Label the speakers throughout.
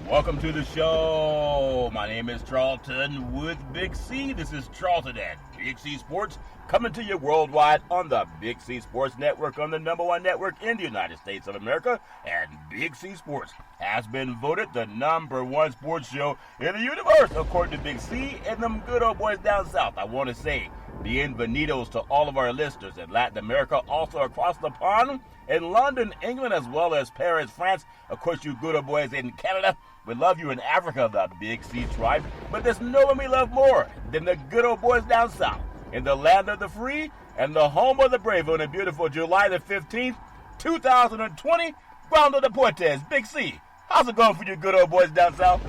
Speaker 1: Welcome to the show. My name is Charlton with Big C. This is Charlton at Big C Sports, coming to you worldwide on the Big C Sports Network, on the #1 network in the United States of America. And Big C Sports has been voted the #1 sports show in the universe, according to Big C and them good old boys down south. I want to say bienvenidos to all of our listeners in Latin America, also across the pond, in London, England, as well as Paris, France. Of course, you good old boys in Canada. We love you in Africa, the Big C tribe. But there's no one we love more than the good old boys down south, in the land of the free and the home of the brave, on a beautiful July the 15th, 2020. Grondo Deportes, Big C. How's it going for you good old boys down south?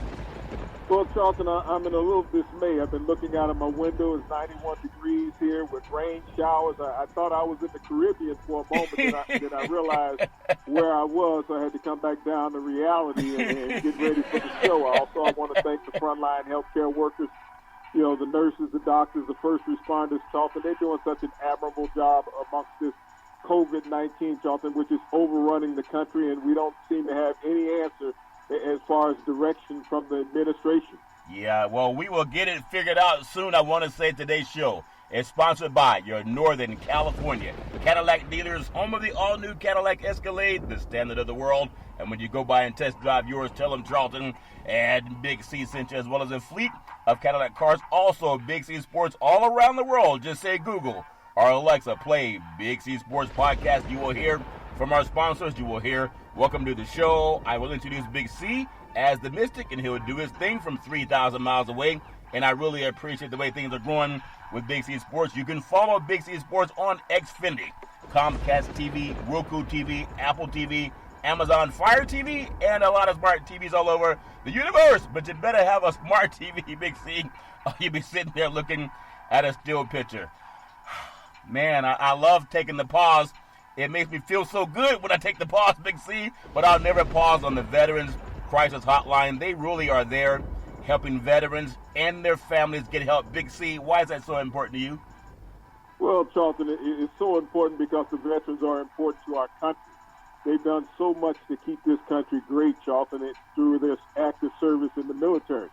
Speaker 2: Well, Charlton, I'm in a little dismay. I've been looking out of my window. It's 91 degrees here with rain showers. I thought I was in the Caribbean for a moment, then I realized where I was, so I had to come back down to reality and get ready for the show. Also, I want to thank the frontline healthcare workers, you know, the nurses, the doctors, the first responders, Charlton. They're doing such an admirable job amongst this COVID-19, Charlton, which is overrunning the country, and we don't seem to have any answer as far as direction from the administration.
Speaker 1: Yeah, well, we will get it figured out soon. I want to say today's show is sponsored by your Northern California Cadillac dealers, home of the all-new Cadillac Escalade, the standard of the world. And when you go by and test drive yours, tell them Charlton and Big C sent you, as well as a fleet of Cadillac cars. Also, Big C Sports all around the world. Just say Google or Alexa, play Big C Sports Podcast. You will hear from our sponsors. You will hear welcome to the show. I will introduce Big C as the Mystic, and he'll do his thing from 3,000 miles away. And I really appreciate the way things are going with Big C Sports. You can follow Big C Sports on Xfinity, Comcast TV, Roku TV, Apple TV, Amazon Fire TV, and a lot of smart TVs all over the universe. But you better have a smart TV, Big C, or you'll be sitting there looking at a still picture. Man, I love taking the pause. It makes me feel so good when I take the pause, Big C, but I'll never pause on the Veterans Crisis Hotline. They really are there helping veterans and their families get help. Big C, why is that so important to you?
Speaker 2: Well, Charlton, it's so important because the veterans are important to our country. They've done so much to keep this country great, Charlton, through their active service in the military.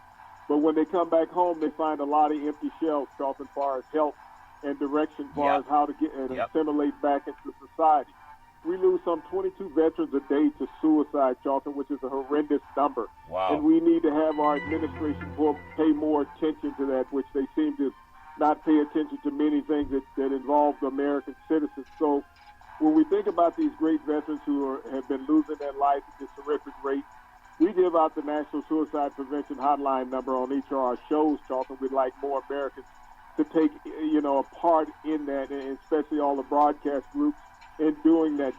Speaker 2: But when they come back home, they find a lot of empty shells, Charlton, as far as help and direction as far as how to get and assimilate back into society. We lose some 22 veterans a day to suicide, Charlton, which is a horrendous number.
Speaker 1: Wow.
Speaker 2: And we need to have our administration pay more attention to that, which they seem to not pay attention to many things that involve the American citizens. So when we think about these great veterans who have been losing their life at this horrific rate, we give out the National Suicide Prevention Hotline number on each of our shows, Charlton. We'd like more Americans to take, a part in that, and especially all the broadcast groups, in doing that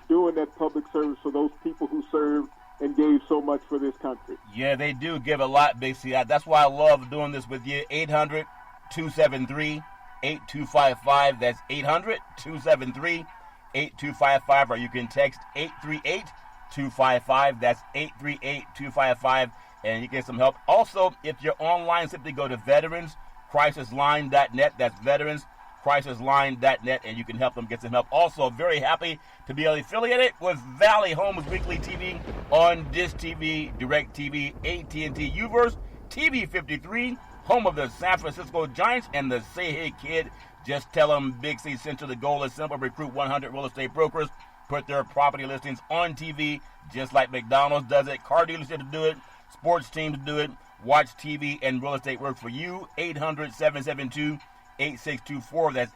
Speaker 2: public service for those people who served and gave so much for this country.
Speaker 1: Yeah, they do give a lot, Big C. That's why I love doing this with you. 800-273-8255. That's 800-273-8255. Or you can text 838-255. That's 838-255. And you get some help. Also, if you're online, simply go to veteranscrisisline.net. That's veteranscrisisline.net, and you can help them get some help. Also, very happy to be affiliated with Valley Homes Weekly TV on Dish TV, Direct TV, AT&T Uverse, TV 53, home of the San Francisco Giants and the Say Hey Kid. Just tell them Big C sent you. The goal is simple: recruit 100 real estate brokers, put their property listings on TV, just like McDonald's does it. Car dealerships do it, sports teams do it. Watch TV and real estate work for you. 800-772-8624. That's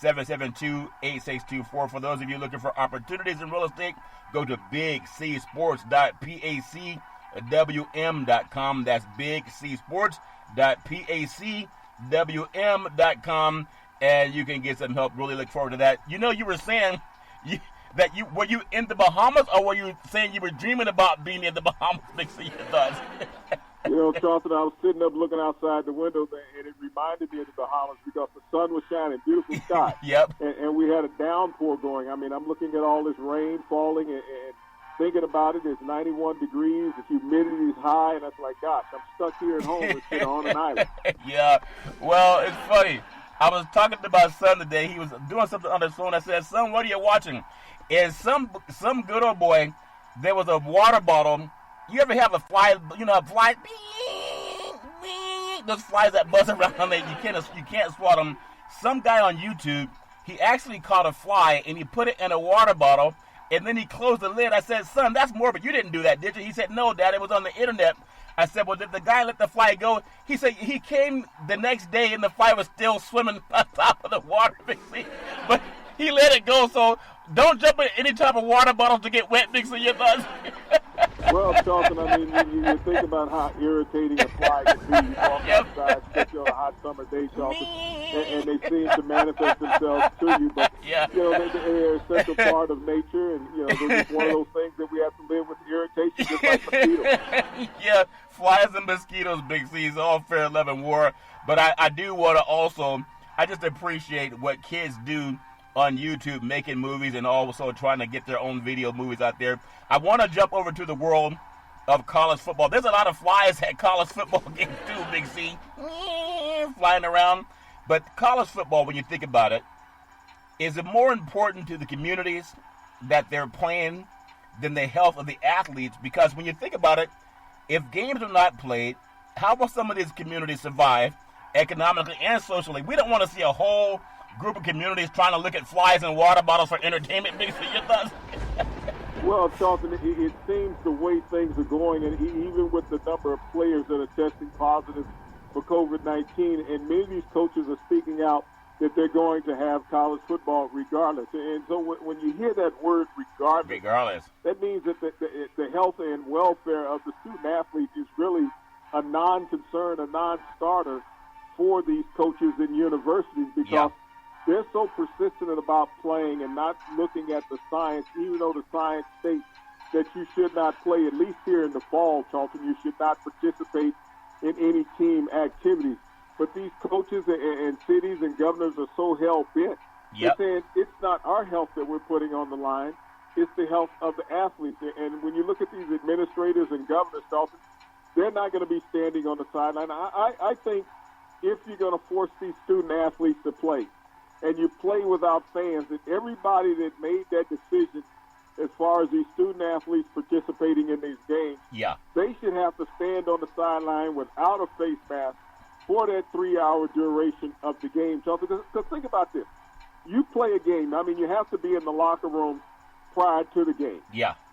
Speaker 1: 800-772-8624. For those of you looking for opportunities in real estate, go to bigcsports.pacwm.com. That's bigcsports.pacwm.com, and you can get some help. Really look forward to that. You were saying were you in the Bahamas, or were you saying you were dreaming about being in the Bahamas? Big C, your thoughts?
Speaker 2: Charlton, I was sitting up looking outside the window, and it reminded me of the Bahamas because the sun was shining, beautiful sky.
Speaker 1: Yep.
Speaker 2: And we had a downpour going. I mean, I'm looking at all this rain falling and thinking about it. It's 91 degrees, the humidity is high, and I was like, gosh, I'm stuck here at home on an island.
Speaker 1: Yeah. Well, it's funny. I was talking to my son today. He was doing something on his phone. I said, son, what are you watching? And some good old boy, there was a water bottle, You ever have a fly, a fly, those flies that buzz around that you can't swat them. Some guy on YouTube, he actually caught a fly and he put it in a water bottle and then he closed the lid. I said, son, that's morbid. You didn't do that, did you? He said, no, Dad, it was on the internet. I said, well, did the guy let the fly go? He said he came the next day and the fly was still swimming on top of the water. But he let it go, so don't jump in any type of water bottles to get wet, Big C, your thoughts?
Speaker 2: Well, Charlton, I mean, you think about how irritating a fly can be. You walk outside, especially on a hot summer day, Charlton, and they seem to manifest themselves to you. But, they're a central part of nature, and, they're just one of those things that we have to live with irritation, just like mosquitoes.
Speaker 1: Yeah, flies and mosquitoes, Big C, is all fair, love, and war. But I do want to also, I just appreciate what kids do on YouTube, making movies and also trying to get their own video movies out there. I want to jump over to the world of college football. There's a lot of flies at college football games too, Big C, flying around. But college football, when you think about it, is it more important to the communities that they're playing than the health of the athletes? Because when you think about it, if games are not played, how will some of these communities survive economically and socially? We don't want to see a whole group of communities trying to look at flies and water bottles for entertainment. Big C, your thoughts?
Speaker 2: Well, Charlton, it seems the way things are going, and even with the number of players that are testing positive for COVID-19, and many of these coaches are speaking out that they're going to have college football regardless. And so when you hear that word regardless, that means that the health and welfare of the student athlete is really a non-concern, a non-starter for these coaches in universities, because they're so persistent about playing and not looking at the science, even though the science states that you should not play, at least here in the fall, Charlton. You should not participate in any team activities. But these coaches and cities and governors are so hell-bent. They're saying it's not our health that we're putting on the line, it's the health of the athletes. And when you look at these administrators and governors, Charlton, they're not going to be standing on the sideline. I think if you're going to force these student athletes to play, and you play without fans, and everybody that made that decision as far as these student athletes participating in these games, they should have to stand on the sideline without a face mask for that 3-hour duration of the game. Because think about this. You play a game. I mean, you have to be in the locker room prior to the game.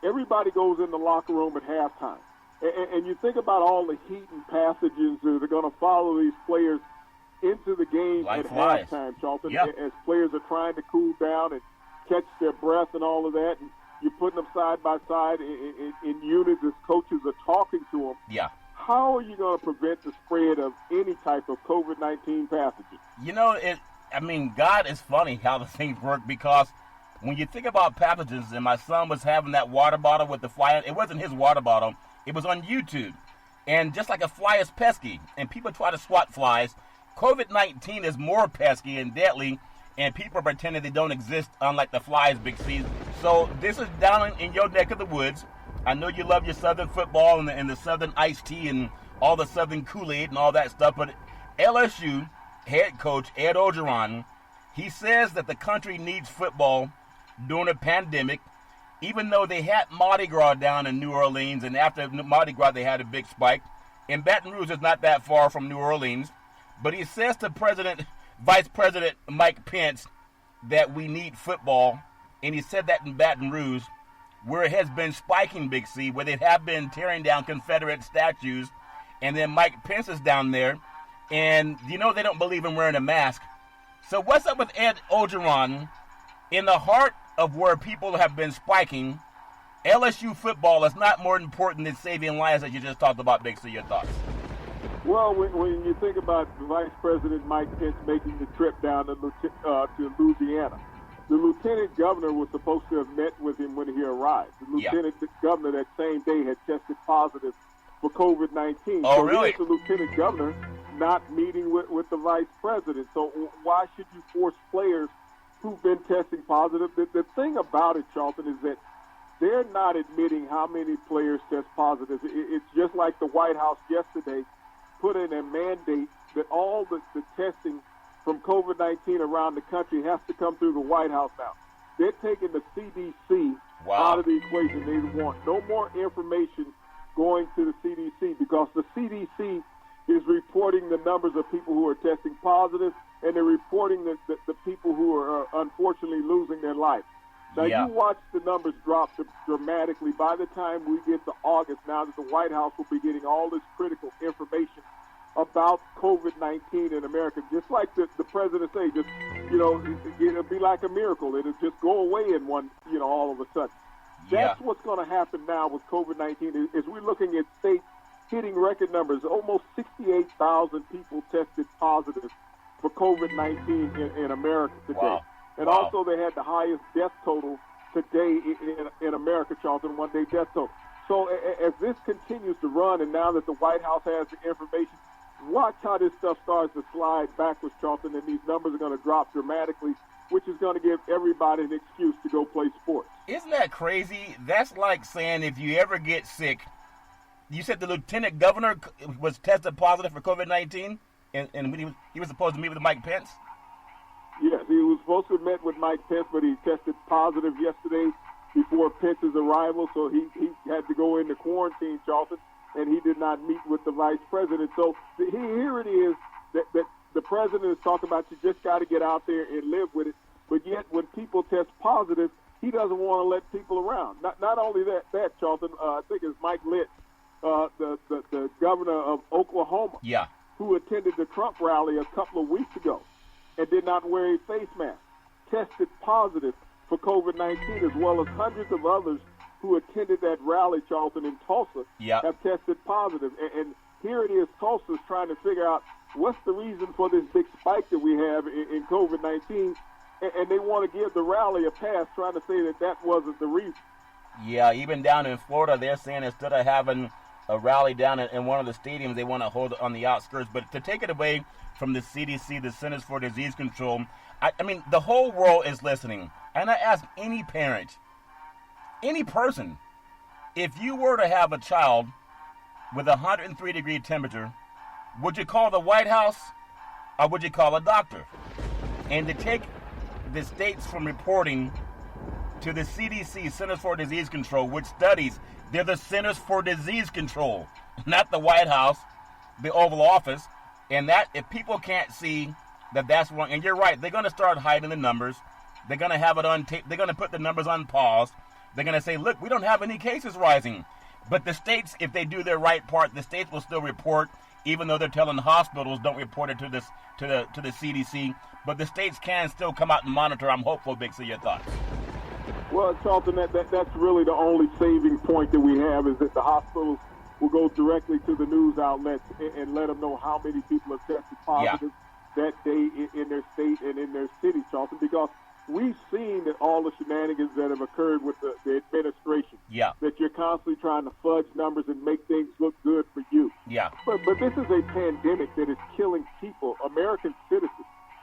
Speaker 2: Everybody goes in the locker room at halftime. And you think about all the heat and passages that are going to follow these players into the game at halftime, Charlton, as players are trying to cool down and catch their breath and all of that, and you're putting them side by side in units as coaches are talking to them. How are you going to prevent the spread of any type of COVID-19 pathogen?
Speaker 1: God is funny how the things work, because when you think about pathogens, and my son was having that water bottle with the fly, it wasn't his water bottle, it was on YouTube. And just like a fly is pesky, and people try to swat flies, COVID-19 is more pesky and deadly, and people are pretending they don't exist, unlike the flies, Big C. So this is down in your neck of the woods. I know you love your Southern football and the Southern iced tea and all the Southern Kool-Aid and all that stuff, but LSU head coach Ed Orgeron, he says that the country needs football during a pandemic, even though they had Mardi Gras down in New Orleans, and after Mardi Gras they had a big spike. And Baton Rouge is not that far from New Orleans. But he says to Vice President Mike Pence that we need football, and he said that in Baton Rouge, where it has been spiking, Big C, where they have been tearing down Confederate statues, and then Mike Pence is down there, and they don't believe in wearing a mask. So what's up with Ed Orgeron? In the heart of where people have been spiking, LSU football is not more important than saving lives, as you just talked about, Big C. Your thoughts?
Speaker 2: Well, when you think about Vice President Mike Pence making the trip down to Louisiana, the lieutenant governor was supposed to have met with him when he arrived. The lieutenant governor that same day had tested positive for COVID-19.
Speaker 1: Oh, really?
Speaker 2: Here's the lieutenant governor not meeting with the vice president. So why should you force players who've been testing positive? The thing about it, Charlton, is that they're not admitting how many players test positive. It's just like the White House yesterday put in a mandate that all the testing from COVID-19 around the country has to come through the White House now. They're taking the CDC out of the equation. They want no more information going to the CDC, because the CDC is reporting the numbers of people who are testing positive, and they're reporting the people who are unfortunately losing their life. Now, you watch the numbers drop dramatically. By the time we get to August, now that the White House will be getting all this critical information about COVID-19 in America, just like the president said, just, it'll be like a miracle. It'll just go away in one, all of a sudden. That's what's going to happen now with COVID-19 is we're looking at states hitting record numbers. Almost 68,000 people tested positive for COVID-19 in America today.
Speaker 1: Wow.
Speaker 2: And also they had the highest death total today in America, Charlton, one-day death total. So as this continues to run, and now that the White House has the information, watch how this stuff starts to slide backwards, Charlton, and these numbers are going to drop dramatically, which is going to give everybody an excuse to go play sports. Isn't
Speaker 1: that crazy? That's like saying if you ever get sick, you said the lieutenant governor was tested positive for COVID-19, and he was supposed to meet with Mike Pence?
Speaker 2: Yes, he was supposed to have met with Mike Pence, but he tested positive yesterday before Pence's arrival, so he had to go into quarantine, Charlton, and he did not meet with the vice president. So here it is that the president is talking about you just got to get out there and live with it, but yet when people test positive, he doesn't want to let people around. Not only that, Charlton, I think it's Mike Litt, the governor of Oklahoma, who attended the Trump rally a couple of weeks ago and did not wear a face mask, tested positive for COVID-19, as well as hundreds of others who attended that rally, Charlton, in Tulsa, have tested positive. And here it is, Tulsa's trying to figure out what's the reason for this big spike that we have in COVID-19, and they want to give the rally a pass, trying to say that wasn't the reason.
Speaker 1: Yeah, even down in Florida, they're saying instead of having a rally down in one of the stadiums, they want to hold it on the outskirts. But to take it away from the CDC, the Centers for Disease Control, I mean, the whole world is listening. And I ask any parent, any person, if you were to have a child with a 103-degree temperature, would you call the White House or would you call a doctor? And to take the states from reporting to the CDC, Centers for Disease Control, which studies, they're the Centers for Disease Control, not the White House, the Oval Office. And that, if people can't see that that's wrong, and you're right, they're going to start hiding the numbers. They're going to have it on tape. They're going to put the numbers on pause. They're going to say, look, we don't have any cases rising. But the states, if they do their right part, the states will still report, even though they're telling hospitals don't report it to the CDC. But the states can still come out and monitor. I'm hopeful, Big C, your thoughts.
Speaker 2: Well, Charlton, that's really the only saving point that we have, is that the hospitals will go directly to the news outlets and let them know how many people have tested positive that day in their state and in their city, Charlton, because we've seen that all the shenanigans that have occurred with the administration, that you're constantly trying to fudge numbers and make things look good for you. But this is a pandemic that is killing people, American citizens,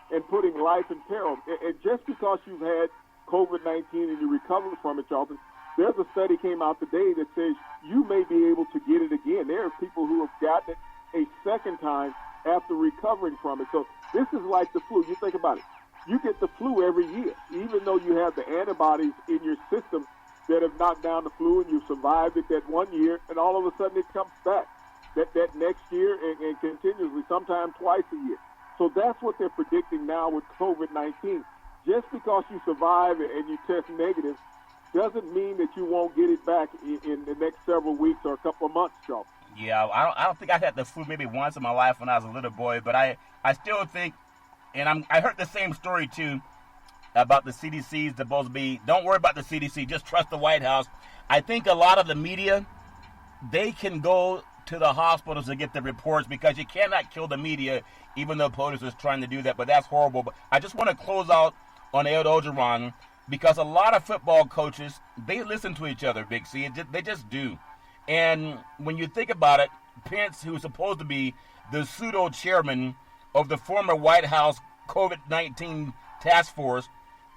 Speaker 2: and putting life in peril. And just because you've had COVID-19 and you recover from it, Charlton, there's a study came out today that says you may be able to get it again. There are people who have gotten it a second time after recovering from it. So this is like the flu. You think about it. You get the flu every year, even though you have the antibodies in your system that have knocked down the flu and you've survived it that 1 year, and all of a sudden it comes back that next year and continuously, sometimes twice a year. So that's what they're predicting now with COVID-19. Just because you survive and you test negative doesn't mean that you won't get it back in the next several weeks or a couple of months, Joe.
Speaker 1: Yeah, I don't think I've had the flu maybe once in my life when I was a little boy, but I still think, and I heard the same story too about the CDC's supposed to be, don't worry about the CDC, just trust the White House. I think a lot of the media, they can go to the hospitals to get the reports because you cannot kill the media, even though POTUS is trying to do that, but that's horrible. But I just want to close out on Ed Ogeron, because a lot of football coaches, they listen to each other, Big C. They just do. And when you think about it, Pence, who's supposed to be the pseudo-chairman of the former White House COVID-19 task force,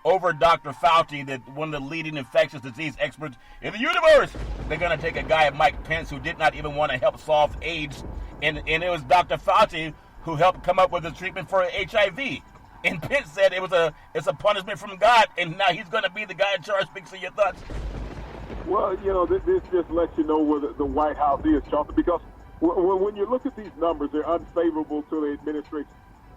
Speaker 1: over Dr. Fauci, one of the leading infectious disease experts in the universe, they're going to take a guy, Mike Pence, who did not even want to help solve AIDS. And it was Dr. Fauci who helped come up with a treatment for HIV. And Pence said it's a punishment from God, and now he's going to be the guy in charge. Big C, your thoughts?
Speaker 2: Well, this just lets you know where the White House is, Charlton, because when you look at these numbers, they're unfavorable to the administration.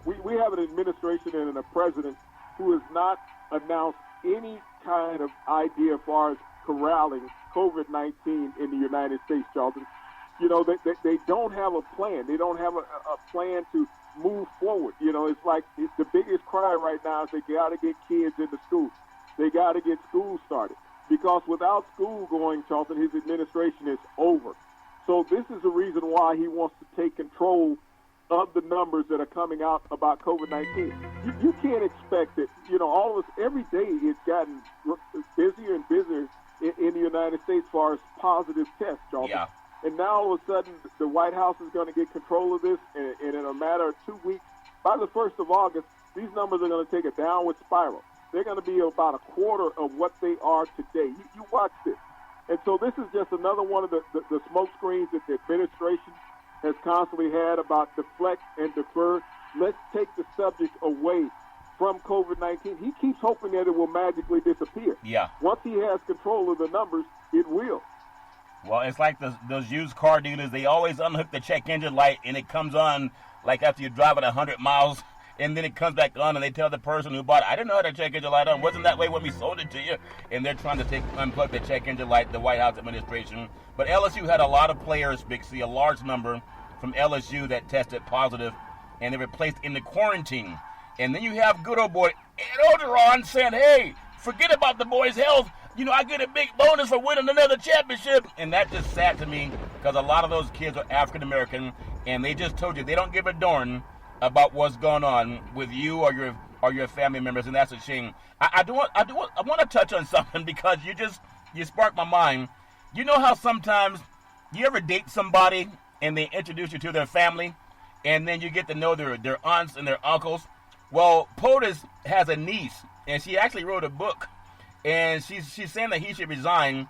Speaker 2: We have an administration and a president who has not announced any kind of idea as far as corralling COVID-19 in the United States, Charlton. They don't have a plan. They don't have a plan to move forward. It's like the biggest cry right now is they got to get kids into school. They got to get schools started. Because without school going, Charlton, his administration is over. So this is the reason why he wants to take control of the numbers that are coming out about COVID-19. You can't expect it. All of us, every day it's gotten busier and busier in the United States as far as positive tests, Charlton.
Speaker 1: Yeah.
Speaker 2: And now all of a sudden the White House is going to get control of this, and in a matter of 2 weeks, by the 1st of August, these numbers are going to take a downward spiral. They're going to be about a quarter of what they are today. You watch this. And so this is just another one of the smoke screens that the administration has constantly had about deflect and defer. Let's take the subject away from COVID-19. He keeps hoping that it will magically disappear.
Speaker 1: Yeah.
Speaker 2: Once he has control of the numbers, it will.
Speaker 1: Well, it's like those used car dealers. They always unhook the check engine light, and it comes on like after you drive it 100 miles. And then it comes back on, and they tell the person who bought it, I didn't know how to check engine light on. Wasn't that way when we sold it to you? And they're trying to unplug the check engine light, the White House administration. But LSU had a lot of players, Big C, a large number from LSU that tested positive, and they were placed in the quarantine. And then you have good old boy Ed Orgeron saying, hey, forget about the boys' health. I get a big bonus for winning another championship. And that's just sad to me because a lot of those kids are African-American, and they just told you they don't give a darn about what's going on with you or your family members, and that's a shame. I want to touch on something because you sparked my mind. You know how sometimes you ever date somebody and they introduce you to their family, and then you get to know their aunts and their uncles. Well, POTUS has a niece, and she actually wrote a book, and she's saying that he should resign.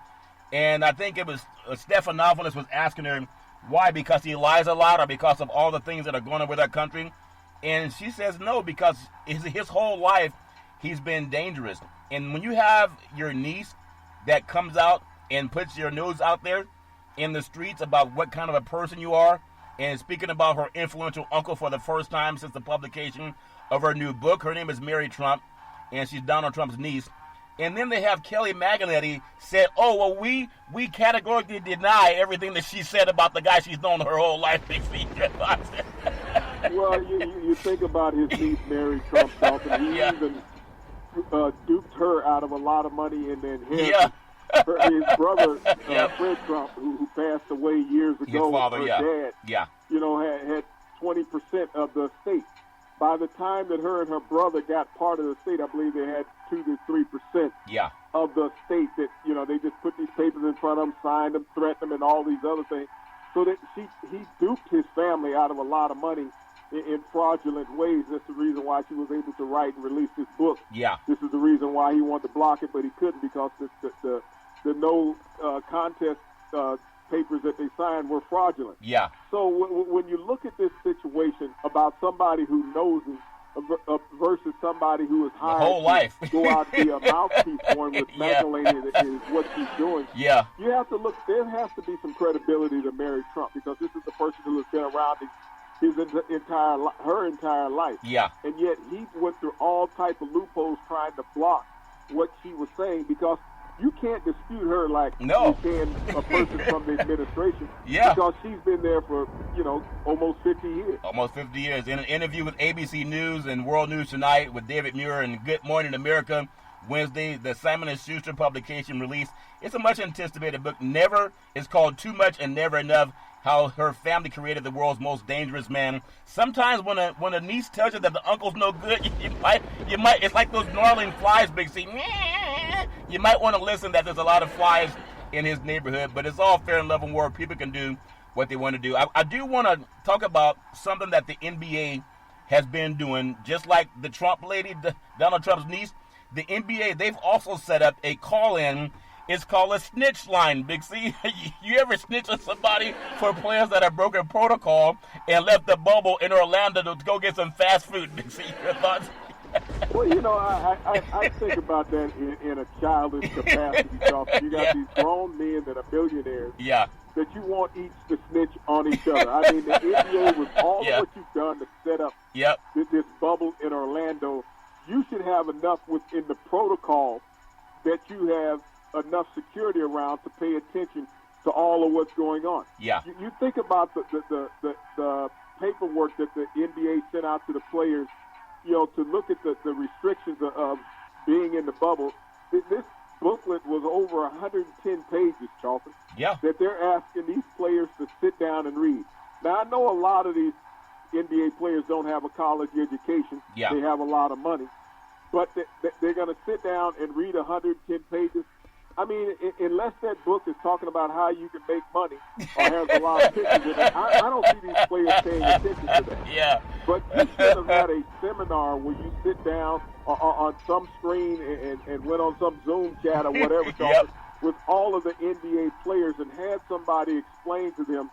Speaker 1: And I think it was Stephanopoulos was asking her why, because he lies a lot or because of all the things that are going on with our country. And she says no, because his whole life he's been dangerous. And when you have your niece that comes out and puts your news out there in the streets about what kind of a person you are, and speaking about her influential uncle for the first time since the publication of her new book. Her name is Mary Trump, and she's Donald Trump's niece. And then they have Kelly Maganetti said, oh, well, we categorically deny everything that she said about the guy she's known her whole life.
Speaker 2: Well, you think about his niece, Mary Trump, Dalton. He even duped her out of a lot of money and then his brother, Fred Trump, who passed away years ago.
Speaker 1: His father,
Speaker 2: her dad, had 20% of the estate. By the time that her and her brother got part of the state, I believe they had 2 to 3% of the state. That they just put these papers in front of them, signed them, threatened them, and all these other things. So that he duped his family out of a lot of money in fraudulent ways. That's the reason why she was able to write and release this book. Yeah, this is the reason why he wanted to block it, but he couldn't because the no contest papers that they signed were fraudulent. Yeah. So when you look at this situation about somebody who knows it versus somebody who is hired
Speaker 1: the whole life
Speaker 2: go out and be a mouthpiece for him with McElhaney is what she's doing. Yeah. You have to look. There has to be some credibility to Mary Trump because this is the person who has been around her entire life. Yeah. And yet he went through all type of loopholes trying to block what she was saying because you can't dispute her like you can a person from the administration. Yeah. Because she's been there for, almost 50 years. Almost 50 years. In an interview with ABC News and World News Tonight with David Muir and Good Morning America Wednesday, the Simon & Schuster publication released. It's a much anticipated book. It's called Too Much and Never Enough, how her family created the world's most dangerous man. Sometimes when a niece tells you that the uncle's no good, you might it's like those gnarling flies, Big C. You might want to listen that there's a lot of flies in his neighborhood, but it's all fair and love and war. People can do what they want to do. I do want to talk about something that the NBA has been doing, just like the Trump lady, Donald Trump's niece. The NBA, they've also set up a call-in. It's called a snitch line, Big C. You ever snitch on somebody for players that have broken protocol and left the bubble in Orlando to go get some fast food, Big C? Your thoughts? Well, I think about that in a childish capacity, Charles. You got these grown men that are billionaires.
Speaker 1: Yeah.
Speaker 2: That you want each to snitch on each other. I mean, the NBA, with all of what you've done to set up this bubble in Orlando, you should have enough within the protocol that you have enough security around to pay attention to all of what's going on.
Speaker 1: Yeah.
Speaker 2: You think about the paperwork that the NBA sent out to the players, to look at the restrictions of being in the bubble. This booklet was over 110 pages, Charlton.
Speaker 1: Yeah. That
Speaker 2: they're asking these players to sit down and read. Now, I know a lot of these NBA players don't have a college education.
Speaker 1: Yeah.
Speaker 2: They have a lot of money. But they're going to sit down and read 110 pages. I mean, unless that book is talking about how you can make money or has a lot of pictures in it, I don't see these players paying attention to that.
Speaker 1: Yeah.
Speaker 2: But you should have had a seminar where you sit down on some screen and went on some Zoom chat or whatever, with all of the NBA players and had somebody explain to them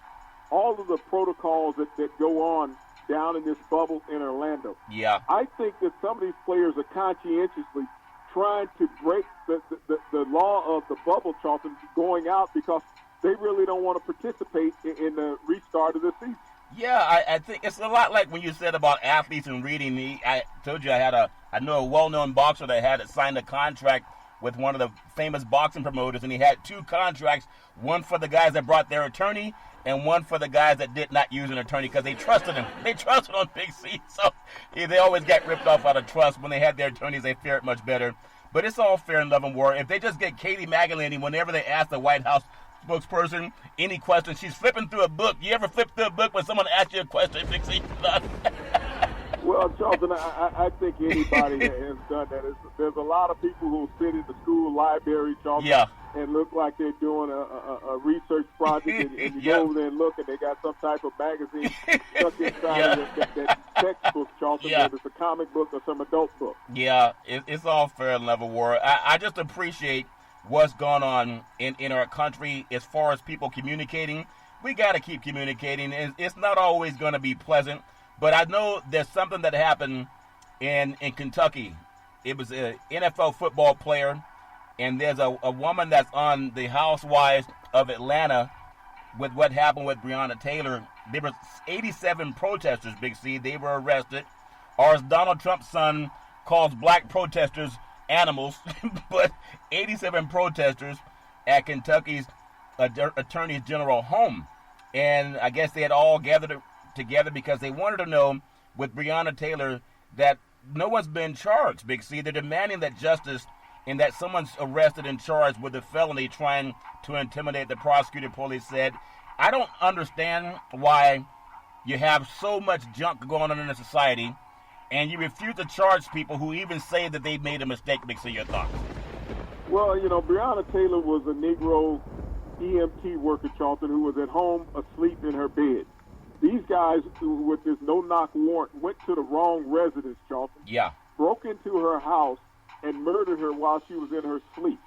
Speaker 2: all of the protocols that go on down in this bubble in Orlando.
Speaker 1: Yeah.
Speaker 2: I think that some of these players are conscientiously trying to break the law of the bubble, Charlton, going out because they really don't want to participate in the restart of the season.
Speaker 1: Yeah, I think it's a lot like when you said about athletes and reading. I told you I know a well-known boxer that had signed a contract with one of the famous boxing promoters, and he had two contracts, one for the guys that brought their attorney and one for the guys that did not use an attorney because they trusted him. They trusted on Big C, so they always got ripped off out of trust. When they had their attorneys, they fared much better. But it's all fair and love and war. If they just get Katie Magdalene, whenever they ask the White House spokesperson any question, she's flipping through a book. You ever flip through a book when someone asks you a question, Big C?
Speaker 2: Well, Charlton, I think anybody has done that. There's a lot of people who sit in the school library, Charlton, and look like they're doing a research project, and you go over there and look, and they got some type of magazine stuck inside of that textbook, Charlton, whether it's a comic book or some adult book.
Speaker 1: Yeah, it's all fair and level war. I just appreciate what's going on in our country as far as people communicating. We got to keep communicating. It's not always going to be pleasant. But I know there's something that happened in Kentucky. It was an NFL football player, and there's a woman that's on the Housewives of Atlanta with what happened with Breonna Taylor. There were 87 protesters, Big C. They were arrested. Or as Donald Trump's son calls black protesters animals, but 87 protesters at Kentucky's Attorney General home. And I guess they had all gathered together because they wanted to know with Breonna Taylor that no one's been charged, Big C. They're demanding that justice and that someone's arrested and charged with a felony trying to intimidate the prosecutor, police said. I don't understand why you have so much junk going on in the society and you refuse to charge people who even say that they made a mistake. Big C, your thoughts?
Speaker 2: Well, Breonna Taylor was a Negro EMT worker, Charlton, who was at home asleep in her bed. These guys, with this no-knock warrant, went to the wrong residence, Charlton.
Speaker 1: Yeah.
Speaker 2: Broke into her house and murdered her while she was in her sleep.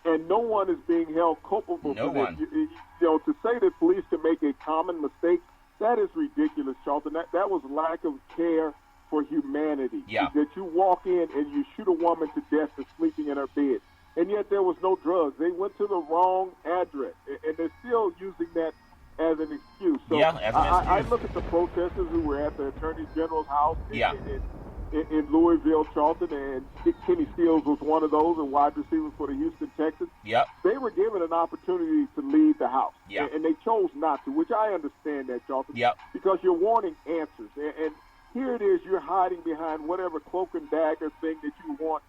Speaker 2: And no one is being held culpable for this. To say that police can make a common mistake, that is ridiculous, Charlton. That was lack of care for humanity.
Speaker 1: Yeah.
Speaker 2: That you walk in and you shoot a woman to death for sleeping in her bed. And yet there was no drugs. They went to the wrong address. And they're still using that as an excuse. So I look at the protesters who were at the Attorney General's house in Louisville, Charlton, and Kenny Stills was one of those, and wide receivers for the Houston Texans.
Speaker 1: Yep.
Speaker 2: They were given an opportunity to leave the house, and they chose not to, which I understand that, Charlton, because you're wanting answers. And here it is, you're hiding behind whatever cloak and dagger thing that you want,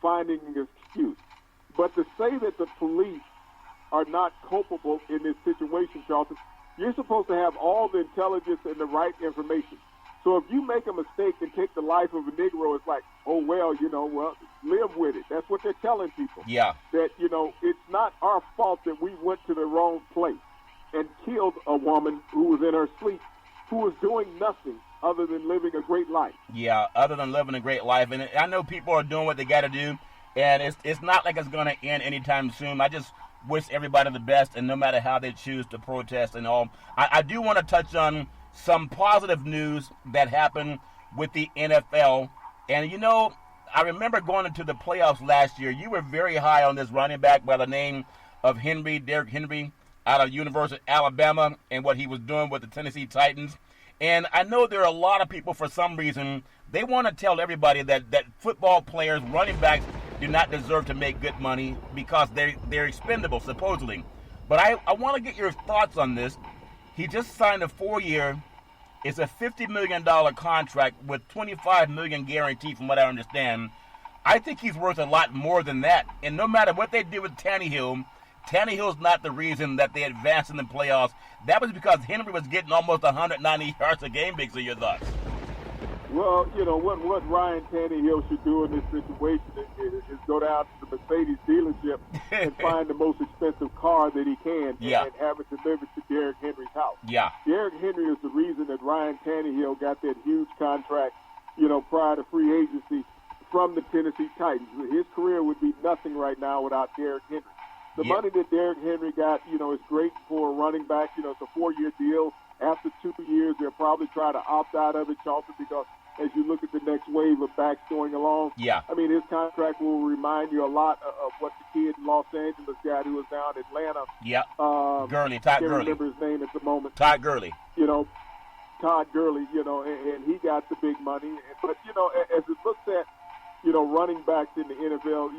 Speaker 2: finding an excuse. But to say that the police are not culpable in this situation, Charlton, you're supposed to have all the intelligence and the right information. So if you make a mistake and take the life of a Negro, it's like, oh, well, live with it. That's what they're telling people.
Speaker 1: Yeah.
Speaker 2: That, it's not our fault that we went to the wrong place and killed a woman who was in her sleep, who was doing nothing other than living a great life.
Speaker 1: Yeah, other than living a great life. And I know people are doing what they got to do, and it's not like it's going to end anytime soon. I just wish everybody the best, and no matter how they choose to protest and all. I do want to touch on some positive news that happened with the NFL. And, I remember going into the playoffs last year. You were very high on this running back by the name of Derrick Henry, out of University of Alabama, and what he was doing with the Tennessee Titans. And I know there are a lot of people, for some reason, they want to tell everybody that football players, running backs, do not deserve to make good money because they're expendable, supposedly. But I want to get your thoughts on this. He just signed a 4-year. It's a $50 million contract with $25 million guaranteed, from what I understand. I think he's worth a lot more than that. And no matter what they did with Tannehill's not the reason that they advanced in the playoffs. That was because Henry was getting almost 190 yards a game, Big C. Your thoughts?
Speaker 2: Well, what Ryan Tannehill should do in this situation is go down to the Mercedes dealership and find the most expensive car that he can and have it delivered to Derrick Henry's house.
Speaker 1: Yeah.
Speaker 2: Derrick Henry is the reason that Ryan Tannehill got that huge contract, prior to free agency from the Tennessee Titans. His career would be nothing right now without Derrick Henry. The money that Derrick Henry got, is great for a running back. It's a 4-year deal. After 2 years, they'll probably try to opt out of it, Charlton, because as you look at the next wave of backs going along, his contract will remind you a lot of what the kid in Los Angeles got who was down in Atlanta.
Speaker 1: Yeah. Todd Gurley.
Speaker 2: Can't remember his name at the moment.
Speaker 1: Todd Gurley.
Speaker 2: Todd Gurley, and he got the big money. But, as it looks at, running backs in the NFL,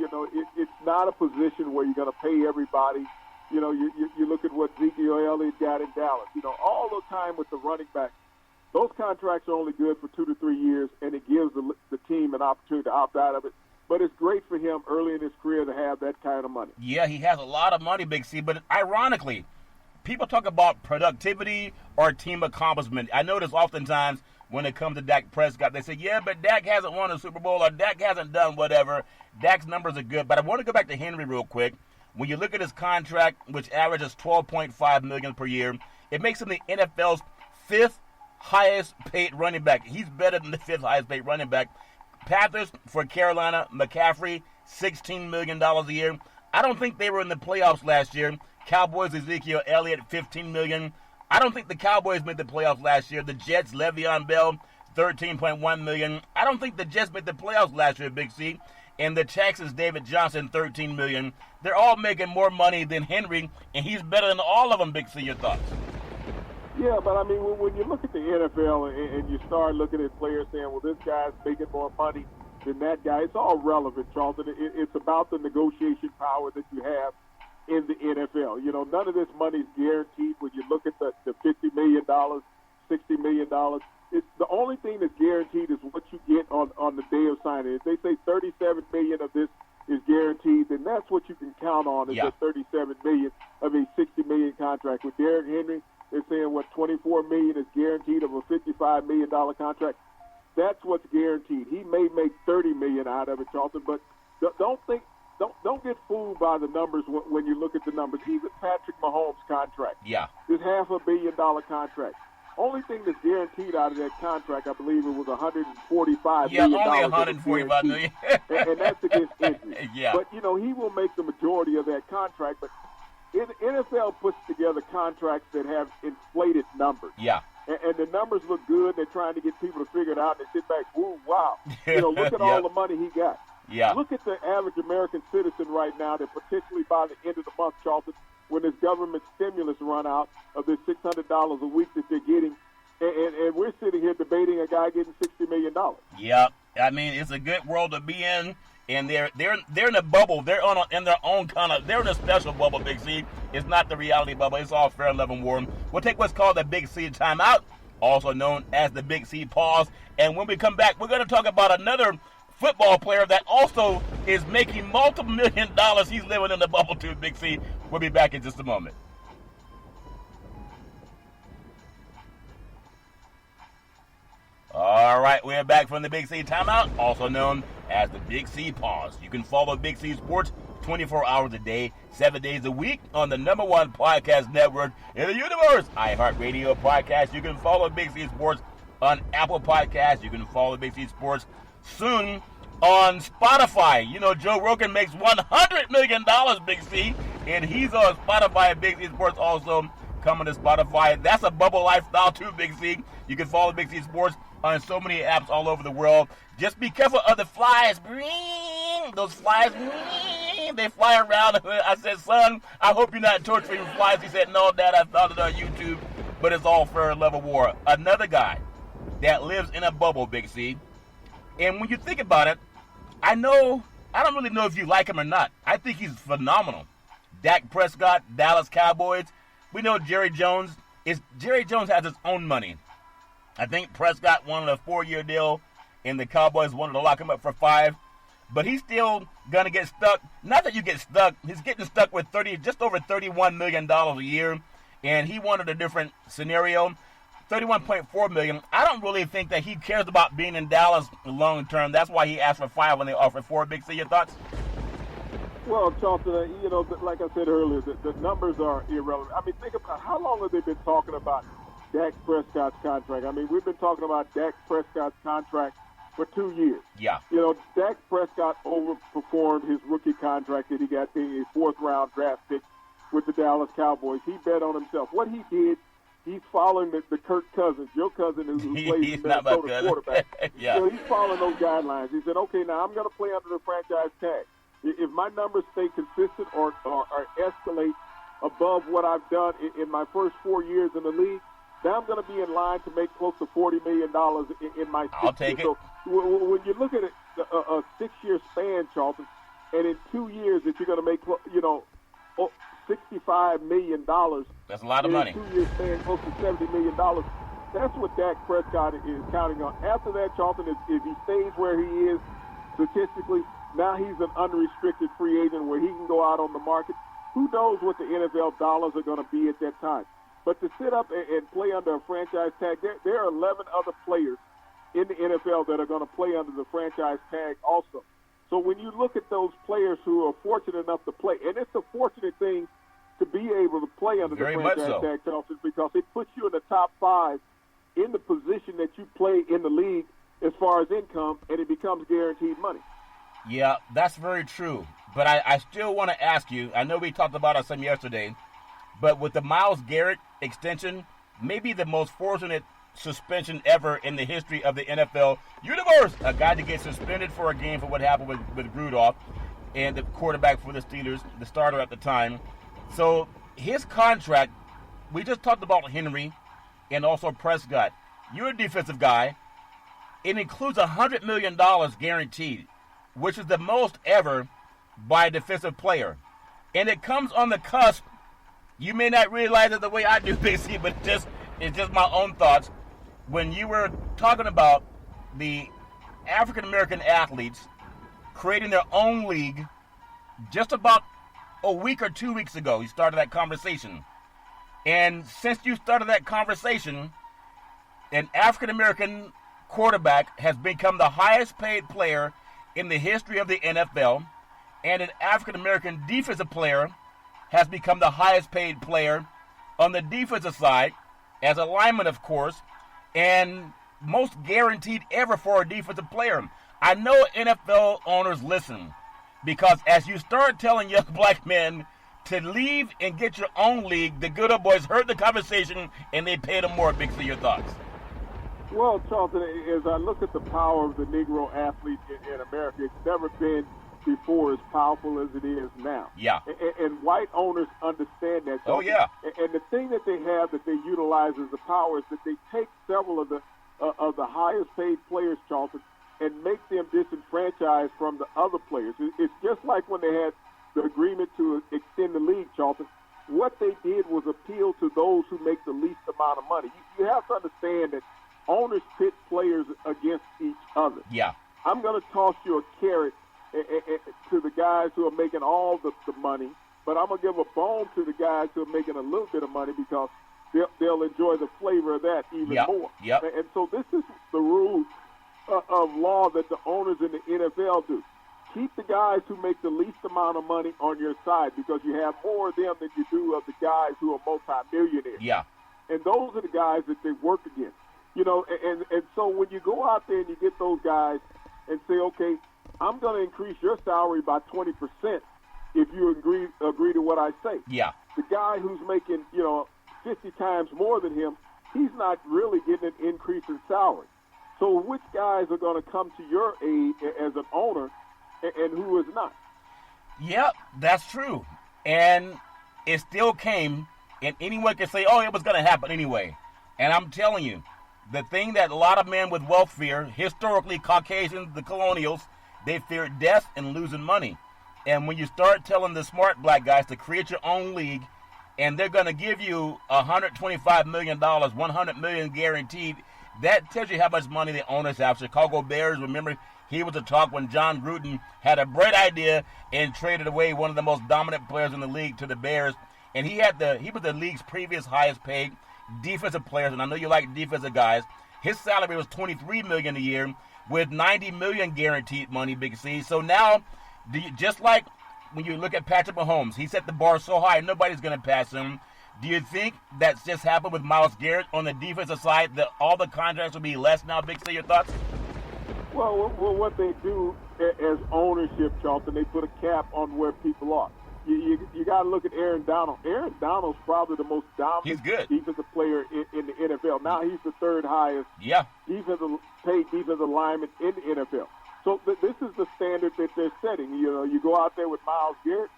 Speaker 2: it's not a position where you're going to pay everybody. You look at what Ezekiel Elliott got in Dallas. All the time with the running back, those contracts are only good for 2 to 3 years, and it gives the team an opportunity to opt out of it. But it's great for him early in his career to have that kind of money.
Speaker 1: Yeah, he has a lot of money, Big C. But ironically, people talk about productivity or team accomplishment. I notice oftentimes when it comes to Dak Prescott, they say, yeah, but Dak hasn't won a Super Bowl or Dak hasn't done whatever. Dak's numbers are good. But I want to go back to Henry real quick. When you look at his contract, which averages $12.5 million per year, it makes him the NFL's 5th highest paid running back. He's better than the 5th highest paid running back. Panthers for Carolina, McCaffrey, $16 million a year. I don't think they were in the playoffs last year. Cowboys, Ezekiel Elliott, $15 million. I don't think the Cowboys made the playoffs last year. The Jets, Le'Veon Bell, $13.1 million. I don't think the Jets made the playoffs last year, Big C. And the Texans, David Johnson, $13 million. They're all making more money than Henry, and he's better than all of them, Big C. Your thoughts?
Speaker 2: Yeah, but when you look at the NFL and you start looking at players saying, well, this guy's making more money than that guy, it's all relevant, Charlton. It's about the negotiation power that you have in the NFL. None of this money is guaranteed. When you look at the $50 million, $60 million, it's the only thing that's guaranteed is what you get on the day of signing. If they say $37 million of this is guaranteed, then that's what you can count on is the $37 million of a $60 million contract. With Derrick Henry, they're saying $24 million is guaranteed of a $55 million contract. That's what's guaranteed. He may make $30 million out of it, Charlton, but don't get fooled by the numbers when you look at the numbers. Even Patrick Mahomes' contract, this $500 million contract. Only thing that's guaranteed out of that contract, I believe it was $145 million.
Speaker 1: Yeah, only $145 million.
Speaker 2: and that's against injury.
Speaker 1: Yeah.
Speaker 2: But, he will make the majority of that contract. But NFL puts together contracts that have inflated numbers.
Speaker 1: Yeah.
Speaker 2: And the numbers look good. They're trying to get people to figure it out. And they sit back, woo, wow. Look at all the money he got.
Speaker 1: Yeah.
Speaker 2: Look at the average American citizen right now that particularly by the end of the month, Charlton, when this government stimulus run out of this $600 a week that they're getting, and we're sitting here debating a guy getting $60 million.
Speaker 1: Yeah, I mean, it's a good world to be in, and they're in a bubble. They're in their own they're in a special bubble, Big C. It's not the reality bubble. It's all fair and love and war. We'll take what's called the Big C timeout, also known as the Big C pause, and when we come back, we're going to talk about another football player that also is making multiple $1 million. He's living in the bubble too, Big C. We'll be back in just a moment. All right, we're back from the Big C timeout, also known as the Big C pause. You can follow Big C Sports 24 hours a day, 7 days a week on the #1 podcast network in the universe, iHeartRadio podcast. You can follow Big C Sports on Apple Podcasts. You can follow Big C Sports soon on Spotify. Joe Rogan makes $100 million, Big C, and he's on Spotify. Big C Sports also coming to Spotify. That's a bubble lifestyle too, Big C. You can follow Big C Sports on so many apps all over the world. Just be careful of the flies. Those flies, they fly around. I said, son, I hope you're not torturing flies. He said, no, Dad, I found it on YouTube, but it's all fair level war. Another guy that lives in a bubble, Big C. And when you think about it, I don't really know if you like him or not. I think he's phenomenal. Dak Prescott, Dallas Cowboys. We know Jerry Jones has his own money. I think Prescott wanted a 4-year deal, and the Cowboys wanted to lock him up for 5. But he's still going to get stuck. Not that you get stuck. He's getting stuck with just over $31 million a year, and he wanted a different scenario. $31.4 million. I don't really think that he cares about being in Dallas long term. That's why he asked for 5 when they offered 4. Big C, your thoughts?
Speaker 2: Well, Charlton, like I said earlier, the numbers are irrelevant. I mean, think about how long have they been talking about Dak Prescott's contract? I mean, we've been talking about Dak Prescott's contract for 2 years.
Speaker 1: Yeah.
Speaker 2: Dak Prescott overperformed his rookie contract that he got being a 4th-round draft pick with the Dallas Cowboys. He bet on himself. What he did, he's following the Kirk Cousins, your cousin who plays Minnesota quarterback.
Speaker 1: Yeah.
Speaker 2: He's following those guidelines. He said, okay, now I'm going to play under the franchise tag. If my numbers stay consistent or escalate above what I've done in my first 4 years in the league, then I'm going to be in line to make close to $40 million in my 6
Speaker 1: I'll take
Speaker 2: years.
Speaker 1: it.
Speaker 2: So when you look at it, a 6-year span, Charlton, and in 2 years that you're going to make, $65 million.
Speaker 1: That's a lot of money.
Speaker 2: In 2 years span, close to $70 million. That's what Dak Prescott is counting on. After that, Charlton, if he stays where he is statistically, now he's an unrestricted free agent where he can go out on the market. Who knows what the NFL dollars are going to be at that time? But to sit up and play under a franchise tag, there are 11 other players in the NFL that are going to play under the franchise tag also. So when you look at those players who are fortunate enough to play, and it's a fortunate thing to be able to play under the franchise tag, Charlton, because it puts you in the top 5 in the position that you play in the league as far as income, and it becomes guaranteed money.
Speaker 1: Yeah, that's very true. But I still want to ask you, I know we talked about it some yesterday, but with the Myles Garrett extension, maybe the most fortunate suspension ever in the history of the NFL universe. A guy to get suspended for a game for what happened with Rudolph and the quarterback for the Steelers, the starter at the time. So his contract, we just talked about Henry and also Prescott. You're a defensive guy. It includes $100 million guaranteed, which is the most ever by a defensive player. And it comes on the cusp. You may not realize it the way I do, BC, but it's just my own thoughts. When you were talking about the African-American athletes creating their own league just about a week or 2 weeks ago, you started that conversation. And since you started that conversation, an African-American quarterback has become the highest paid player in the history of the NFL, and an African-American defensive player has become the highest paid player on the defensive side, as a lineman, of course, and most guaranteed ever for a defensive player. I know NFL owners listen, because as you start telling young black men to leave and get your own league, the good old boys heard the conversation and they paid them more. Big, for your thoughts.
Speaker 2: Well, Charlton, as I look at the power of the Negro athlete in America, it's never been before as powerful as it is now.
Speaker 1: Yeah.
Speaker 2: And white owners understand that.
Speaker 1: Oh, yeah.
Speaker 2: And the thing that they have that they utilize as the power is that they take several of the highest paid players, Charlton, and make them disenfranchised from the other players. It's just like when they had the agreement to extend the league, Charlton. What they did was appeal to those who make the least amount of money. You have to understand that owners pit players against each other.
Speaker 1: Yeah. I'm
Speaker 2: going to toss you a carrot to the guys who are making all the money, but I'm going to give a bone to the guys who are making a little bit of money because they'll enjoy the flavor of that even more.
Speaker 1: Yep.
Speaker 2: And so this is the rules of law that the owners in the NFL do. Keep the guys who make the least amount of money on your side because you have more of them than you do of the guys who are multimillionaires.
Speaker 1: Yeah. And
Speaker 2: those are the guys that they work against. And so when you go out there and you get those guys and say, okay, I'm going to increase your salary by 20% if you agree to what I say.
Speaker 1: Yeah.
Speaker 2: The guy who's making, 50 times more than him, he's not really getting an increase in salary. So which guys are going to come to your aid as an owner and who is not?
Speaker 1: Yep, that's true. And it still came, and anyone can say, oh, it was going to happen anyway. And I'm telling you, the thing that a lot of men with wealth fear, historically Caucasians, the colonials, they fear death and losing money. And when you start telling the smart black guys to create your own league, and they're going to give you $125 million, $100 million guaranteed, that tells you how much money the owners have. Chicago Bears, remember, he was a talk when John Gruden had a bright idea and traded away one of the most dominant players in the league to the Bears. And he was the league's previous highest paid defensive players, and I know you like defensive guys. His salary was $23 million a year with $90 million guaranteed money, Big C. So now, just like when you look at Patrick Mahomes, he set the bar so high nobody's going to pass him. Do you think that's just happened with Myles Garrett on the defensive side, that all the contracts will be less now? Big C, your thoughts?
Speaker 2: Well, what they do as ownership, Charlton, they put a cap on where people are. You got to look at Aaron Donald. Aaron Donald's probably the most dominant defensive player in the NFL. Now he's the third highest paid defensive lineman in the NFL. So this is the standard that they're setting. You know, you go out there with Myles Garrett.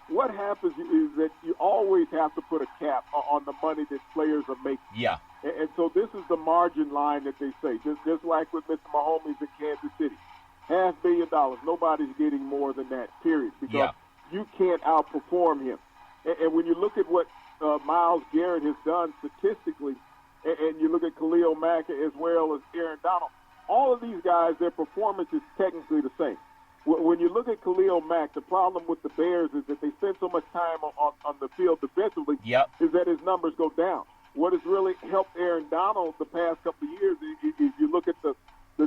Speaker 2: What happens is that you always have to put a cap on the money that players are making.
Speaker 1: Yeah.
Speaker 2: And so this is the margin line that they say. Just like with Mr. Mahomes in Kansas City. $500 million. Nobody's getting more than that, period. Because you can't outperform him. And when you look at what Myles Garrett has done statistically, and you look at Khalil Mack as well as Aaron Donald, all of these guys, their performance is technically the same. When you look at Khalil Mack, the problem with the Bears is that they spend so much time on the field defensively is that his numbers go down. What has really helped Aaron Donald the past couple of years is you look at the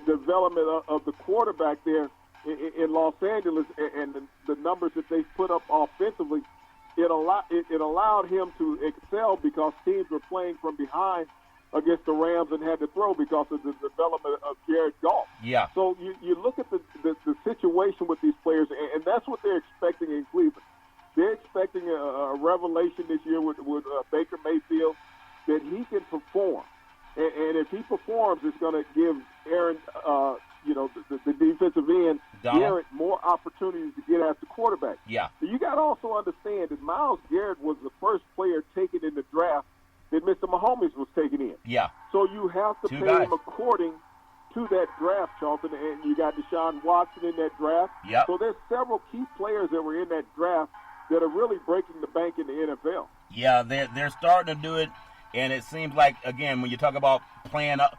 Speaker 2: development of the quarterback there in Los Angeles and the numbers that they put up offensively, it allowed him to excel because teams were playing from behind against the Rams and had to throw because of the development of Jared Goff.
Speaker 1: Yeah.
Speaker 2: So you look at the situation with these players, and that's what they're expecting in Cleveland. They're expecting a revelation this year with Baker Mayfield that he can perform. And if he performs, it's going to give Aaron, the defensive end, Garrett, more opportunities to get at the quarterback.
Speaker 1: Yeah.
Speaker 2: So you got to also understand that Myles Garrett was the first player taken in the draft that Mr. Mahomes was taken in.
Speaker 1: Yeah.
Speaker 2: So you have to pay him according to that draft, Charlton, and you got Deshaun Watson in that draft.
Speaker 1: Yep.
Speaker 2: So there's several key players that were in that draft that are really breaking the bank in the NFL.
Speaker 1: Yeah, they're starting to do it, and it seems like, again, when you talk about playing up,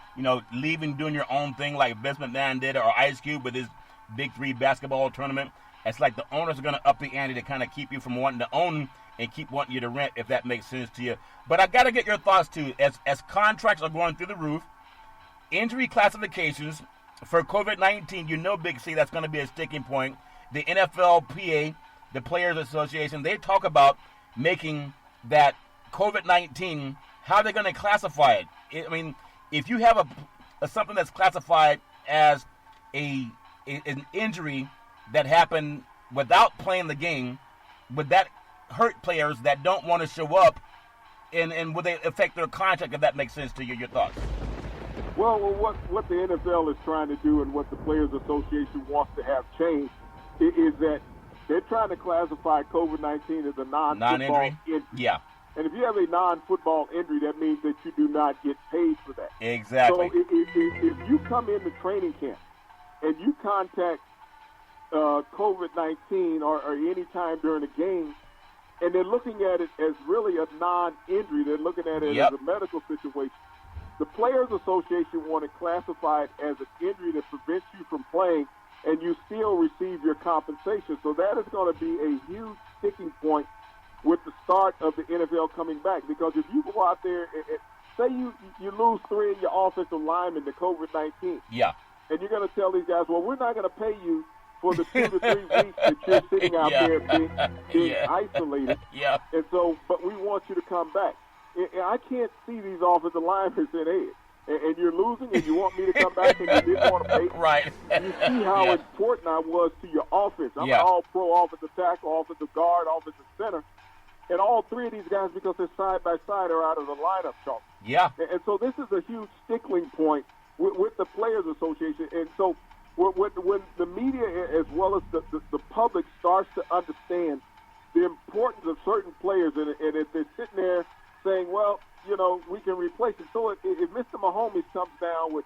Speaker 1: leaving, doing your own thing like Vince McMahon did or Ice Cube with his Big Three basketball tournament, it's like the owners are going to up the ante to kind of keep you from wanting to own and keep wanting you to rent, if that makes sense to you. But I got to get your thoughts, too. As contracts are going through the roof, injury classifications for COVID-19, Big C, that's going to be a sticking point. The NFLPA, the Players Association, they talk about making that COVID-19, how they're going to classify it. I mean, if you have something that's classified as an injury that happened without playing the game, would that hurt players that don't want to show up, and would they affect their contract, if that makes sense to you? Your thoughts?
Speaker 2: Well, what the NFL is trying to do and what the Players Association wants to have changed is that they're trying to classify COVID-19 as a non-football injury.
Speaker 1: Yeah.
Speaker 2: And if you have a non-football injury, that means that you do not get paid for that.
Speaker 1: Exactly.
Speaker 2: So if you come into training camp and you contact COVID-19 or any time during a game, and they're looking at it as really a non-injury, they're looking at it as a medical situation, the Players Association want to classify it as an injury that prevents you from playing, and you still receive your compensation. So that is going to be a huge sticking point with the start of the NFL coming back. Because if you go out there and say you lose 3 of your offensive linemen to COVID-19, and you're going to tell these guys, well, we're not going to pay you for the 2 to 3 weeks that you're sitting out there being isolated. And so, but we want you to come back. And I can't see these offensive linemen saying, hey, and you're losing and you want me to come back and you didn't want to pay.
Speaker 1: Right.
Speaker 2: You see how important I was to your offense. I'm an all-pro offensive tackle, offensive guard, offensive center. And all 3 of these guys, because they're side by side, are out of the lineup, Charles.
Speaker 1: Yeah.
Speaker 2: And so this is a huge stickling point with the Players Association. And so when the media as well as the public starts to understand the importance of certain players, and if they're sitting there saying, well, we can replace it. So if Mr. Mahomes comes down with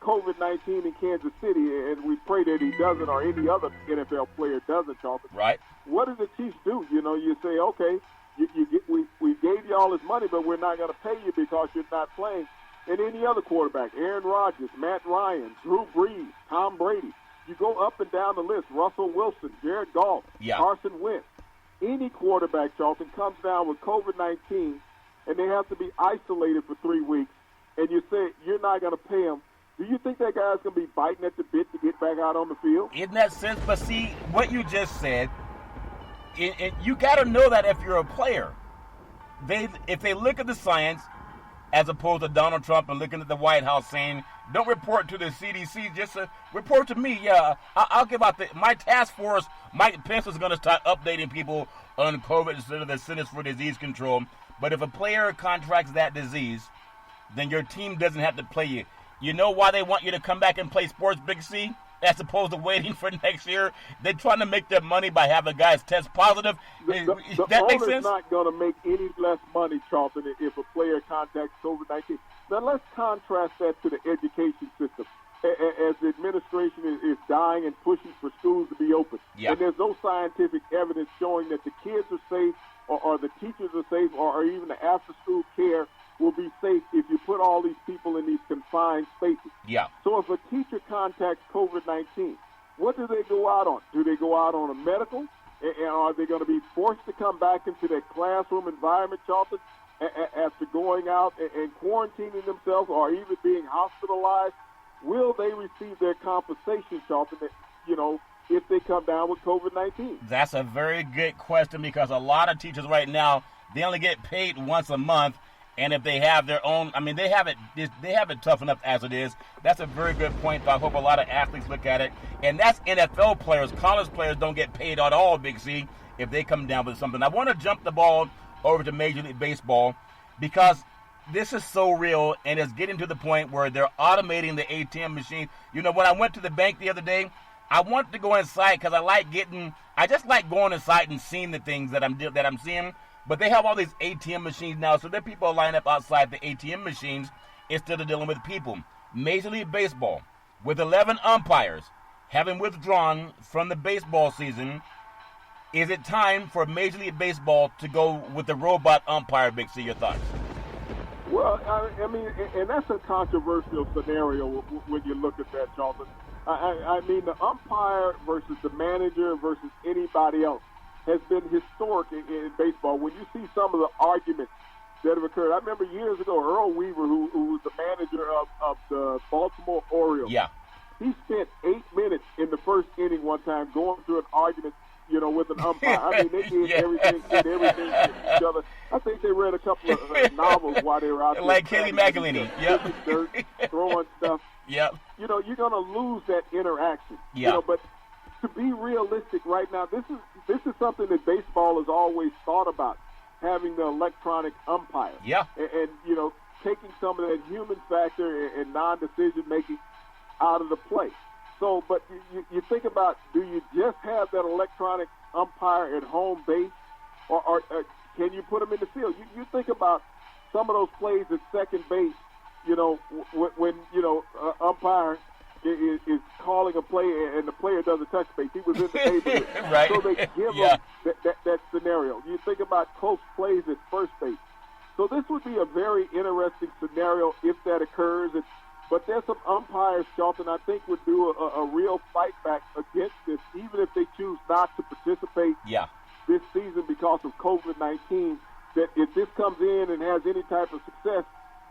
Speaker 2: COVID-19 in Kansas City, and we pray that he doesn't, or any other NFL player doesn't, Charlton,
Speaker 1: right?
Speaker 2: What do the Chiefs do? You say, okay, we gave you all this money, but we're not going to pay you because you're not playing. And any other quarterback, Aaron Rodgers, Matt Ryan, Drew Brees, Tom Brady, you go up and down the list, Russell Wilson, Jared Goff, Carson Wentz. Any quarterback, Charlton, comes down with COVID-19, and they have to be isolated for 3 weeks, and you say you're not going to pay them. Do you think that guy's going to be biting at the bit to get back out on the field?
Speaker 1: In that sense, but see, what you just said, you got to know that if you're a player, if they look at the science, as opposed to Donald Trump and looking at the White House saying, don't report to the CDC, just report to me. Yeah, I'll give out my task force. Mike Pence is going to start updating people on COVID instead of the Centers for Disease Control. But if a player contracts that disease, then your team doesn't have to play you. You know why they want you to come back and play sports, Big C? As opposed to waiting for next year, they're trying to make their money by having guys test positive.
Speaker 2: The
Speaker 1: that makes sense?
Speaker 2: owner's not going to make any less money, Charlton, if a player contacts COVID-19. Now let's contrast that to the education system. As the administration is dying and pushing for schools to be open, and there's no scientific evidence showing that the kids are safe, or the teachers are safe, or even the after-school care will be safe if you put all these people in these confined spaces.
Speaker 1: Yeah.
Speaker 2: So if a teacher contacts COVID-19, what do they go out on? Do they go out on a medical? And are they going to be forced to come back into their classroom environment, Charlton, after going out and quarantining themselves or even being hospitalized? Will they receive their compensation, Charlton, if they come down with COVID-19?
Speaker 1: That's a very good question, because a lot of teachers right now, they only get paid once a month. And if they have their own, they have it tough enough as it is. That's a very good point. I hope a lot of athletes look at it. And that's NFL players. College players don't get paid at all, Big C, if they come down with something. I want to jump the ball over to Major League Baseball, because this is so real, and it's getting to the point where they're automating the ATM machine. When I went to the bank the other day, I wanted to go inside because I just like going inside and seeing the things that I'm seeing. But they have all these ATM machines now, so there are people line up outside the ATM machines instead of dealing with people. Major League Baseball, with 11 umpires having withdrawn from the baseball season, is it time for Major League Baseball to go with the robot umpire, Big C? Your thoughts?
Speaker 2: Well, and that's a controversial scenario when you look at that, Charlton. The umpire versus the manager versus anybody else has been historic in baseball. When you see some of the arguments that have occurred, I remember years ago, Earl Weaver, who was the manager of the Baltimore Orioles.
Speaker 1: Yeah.
Speaker 2: He spent 8 minutes in the first inning one time going through an argument, with an umpire. They did everything to each other. I think they read a couple of novels while they were out there.
Speaker 1: Like Kelly McElhinney. Yep.
Speaker 2: Dirt, throwing stuff.
Speaker 1: Yep.
Speaker 2: You're going to lose that interaction.
Speaker 1: Yeah.
Speaker 2: But to be realistic right now, this is something that baseball has always thought about, having the electronic umpire.
Speaker 1: Yeah.
Speaker 2: And taking some of that human factor and non-decision making out of the play. So, but you think about, do you just have that electronic umpire at home base, or can you put him in the field? You think about some of those plays at second base, when umpire is calling a play and the player doesn't touch base. He was in the neighborhood.
Speaker 1: Right.
Speaker 2: So they give him that scenario. You think about close plays at first base. So this would be a very interesting scenario if that occurs. But there's some umpires, Charlton, I think would do a real fight back against this, even if they choose not to participate this season because of COVID-19, that if this comes in and has any type of success,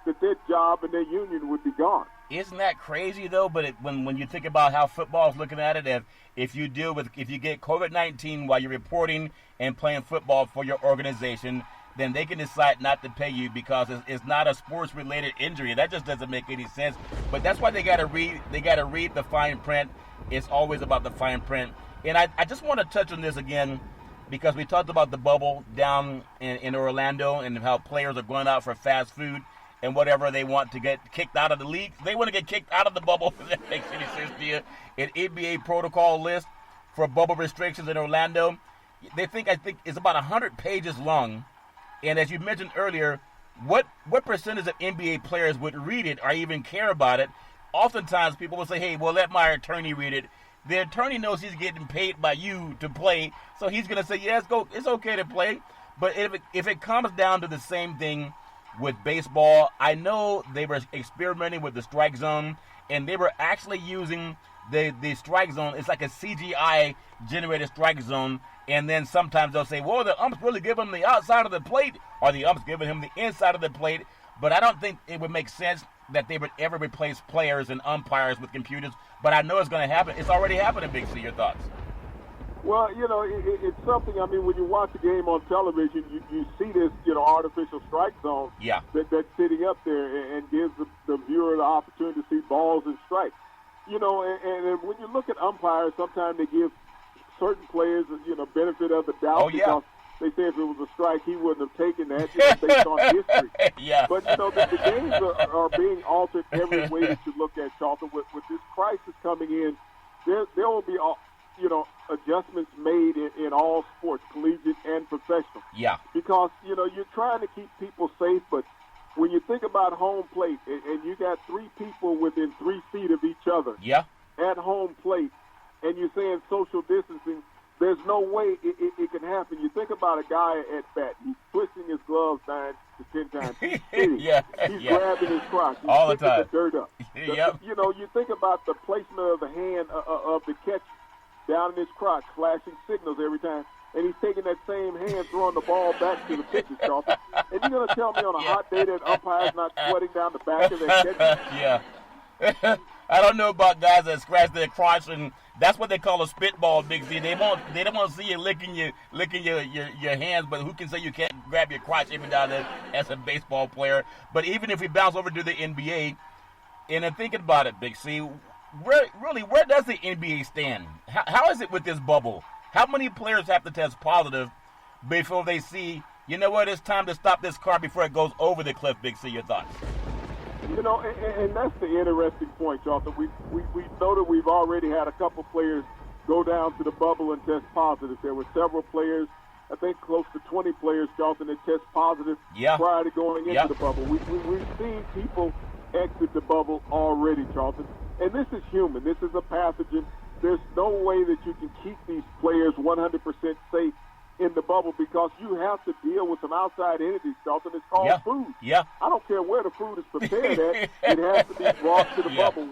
Speaker 2: that their job and their union would be gone.
Speaker 1: Isn't that crazy, though? But when you think about how football is looking at it, if you get COVID-19 while you're reporting and playing football for your organization, then they can decide not to pay you because it's not a sports-related injury. That just doesn't make any sense. But that's why they got to read the fine print. It's always about the fine print. And I just want to touch on this again, because we talked about the bubble down in Orlando and how players are going out for fast food. and whatever they want to get kicked out of the league. They want to get kicked out of the bubble. If that makes any sense to you. An NBA protocol list for bubble restrictions in Orlando. I think it's about 100 pages long. And as you mentioned earlier, what percentage of NBA players would read it or even care about it? Oftentimes people will say, hey, well, let my attorney read it. The attorney knows he's getting paid by you to play, so he's going to say, yes, go. It's okay to play. But if it comes down to the same thing with baseball, I know they were experimenting with the strike zone, and they were actually using the strike zone. It's like a CGI-generated strike zone, and then sometimes they'll say, well, the ump's really giving him the outside of the plate, or the ump's giving him the inside of the plate. But I don't think it would make sense that they would ever replace players and umpires with computers. But I know it's going to happen. It's already happening, Big C. Your thoughts?
Speaker 2: Well, it's something. I mean, when you watch a game on television, you see this, artificial strike zone that's sitting up there and gives the viewer the opportunity to see balls and strikes. And when you look at umpires, sometimes they give certain players, benefit of the doubt because they say if it was a strike, he wouldn't have taken that based on history. But, the games are being altered every way that you look at, Charlton. With this crisis coming in, there will be, adjustments made in all sports, collegiate and professional.
Speaker 1: Yeah. Because,
Speaker 2: you're trying to keep people safe, but when you think about home plate and you got three people within 3 feet of each other at home plate, and you're saying social distancing, there's no way it can happen. You think about a guy at bat. He's twisting his gloves 9 to 10 times. He's sitting. He's grabbing his crotch. He's
Speaker 1: all the time.
Speaker 2: The dirt up. You think about the placement of the hand of the catcher down in his crotch, flashing signals every time. And he's taking that same hand, throwing the ball back to the pitcher, Charlton. And you're going to tell me on a hot day that umpire's not sweating down the back of their catcher?
Speaker 1: I don't know about guys that scratch their crotch, and that's what they call a spitball, Big Z. They don't want to see you licking your hands, but who can say you can't grab your crotch every now and then as a baseball player? But even if we bounce over to the NBA, and then thinking about it, Big C, where does the NBA stand? How is it with this bubble? How many players have to test positive before they see, you know what, it's time to stop this car before it goes over the cliff, Big C? Your thoughts?
Speaker 2: And that's the interesting point, Charlton. We know that we've already had a couple players go down to the bubble and test positive. There were several players, I think close to 20 players, Charlton, that test positive prior to going into the bubble. We've seen people exit the bubble already, Charlton. And this is human. This is a pathogen. There's no way that you can keep these players 100% safe in the bubble because you have to deal with some outside entities, Charlton. It's called food. I don't care where the food is prepared at. It has to be brought to the bubble,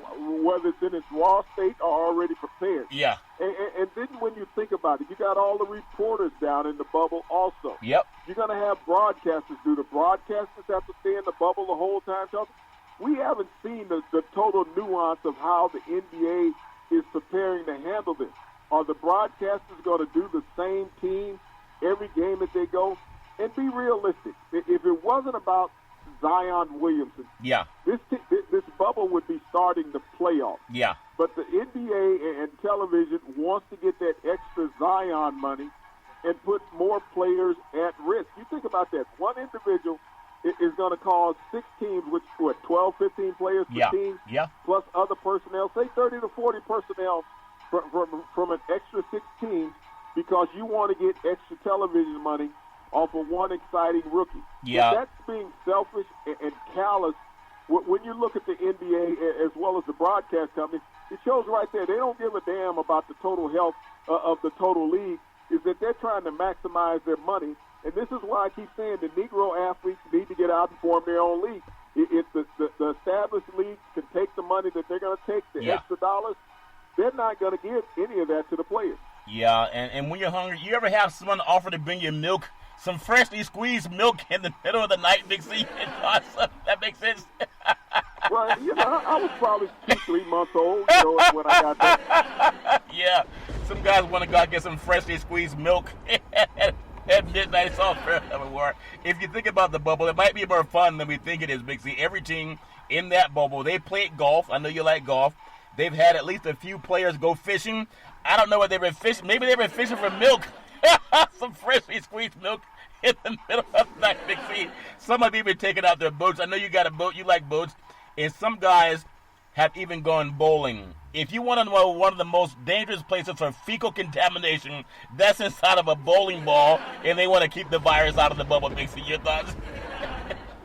Speaker 2: whether it's in its raw state or already prepared. And then when you think about it, you got all the reporters down in the bubble also. You're going to have broadcasters. Do the broadcasters have to stay in the bubble the whole time, Charlton? We haven't seen the total nuance of how the NBA is preparing to handle this. Are the broadcasters going to do the same team every game that they go? And be realistic. If it wasn't about Zion Williamson, this bubble would be starting the playoffs. But the NBA and television wants to get that extra Zion money and put more players at risk. You think about that. One individual is going to cause 6 teams, which, 12, 15 players per team, plus other personnel, say 30 to 40 personnel from an extra 6 teams because you want to get extra television money off of one exciting rookie. That's being selfish and callous. When you look at the NBA as well as the broadcast company, it shows right there they don't give a damn about the total health of the total league, is that they're trying to maximize their money. And this is why I keep saying the Negro athletes need to get out and form their own league. If the established leagues can take the money that they're going to take, the extra dollars, they're not going to give any of that to the players.
Speaker 1: And when you're hungry, you ever have someone offer to bring you milk, some freshly squeezed milk in the middle of the night, Big C? That makes sense.
Speaker 2: Well, I was probably 2-3 months old, when I got that.
Speaker 1: Some guys want to go out and get some freshly squeezed milk at midnight. It's all fair war. If you think about the bubble, it might be more fun than we think it is, Big C. Every team in that bubble, they played golf. I know you like golf. They've had at least a few players go fishing. I don't know what they've been fishing. Maybe they've been fishing for milk. Some freshly squeezed milk in the middle of the night, Big C. Some have even taken out their boats. I know you got a boat. You like boats. And some guys have even gone bowling. If you want to know one of the most dangerous places for fecal contamination, that's inside of a bowling ball, and they want to keep the virus out of the bubble. Big C, your thoughts?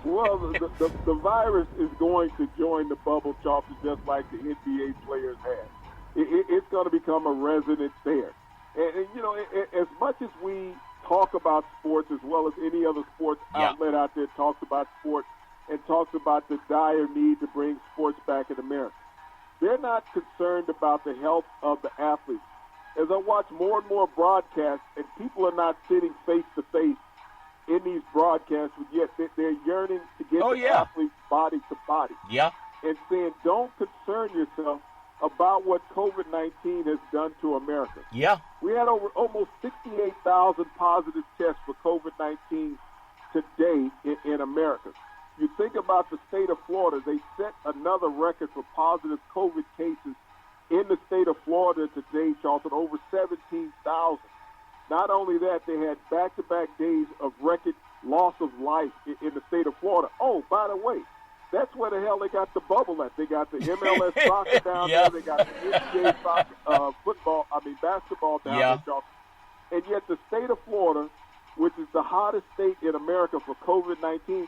Speaker 2: Well, the virus is going to join the bubble, Charlton, just like the NBA players have. It's going to become a resident there. And you know, as much as we talk about sports, as well as any other sports outlet out there talks about sports and talks about the dire need to bring sports back in America, they're not concerned about the health of the athletes. As I watch more and more broadcasts, and people are not sitting face to face in these broadcasts, but yet they're yearning to get the athletes body to body.
Speaker 1: Yeah.
Speaker 2: And saying, don't concern yourself about what COVID-19 has done to America.
Speaker 1: Yeah.
Speaker 2: We had almost 68,000 positive tests for COVID-19 today in America. You think about the state of Florida, they set another record for positive COVID cases in the state of Florida today, Charlton, over 17,000. Not only that, they had back-to-back days of record loss of life in the state of Florida. Oh, by the way, that's where the hell they got the bubble at. They got the MLS soccer down there. They got the NBA basketball down there, Charlton. And yet the state of Florida, which is the hottest state in America for COVID-19,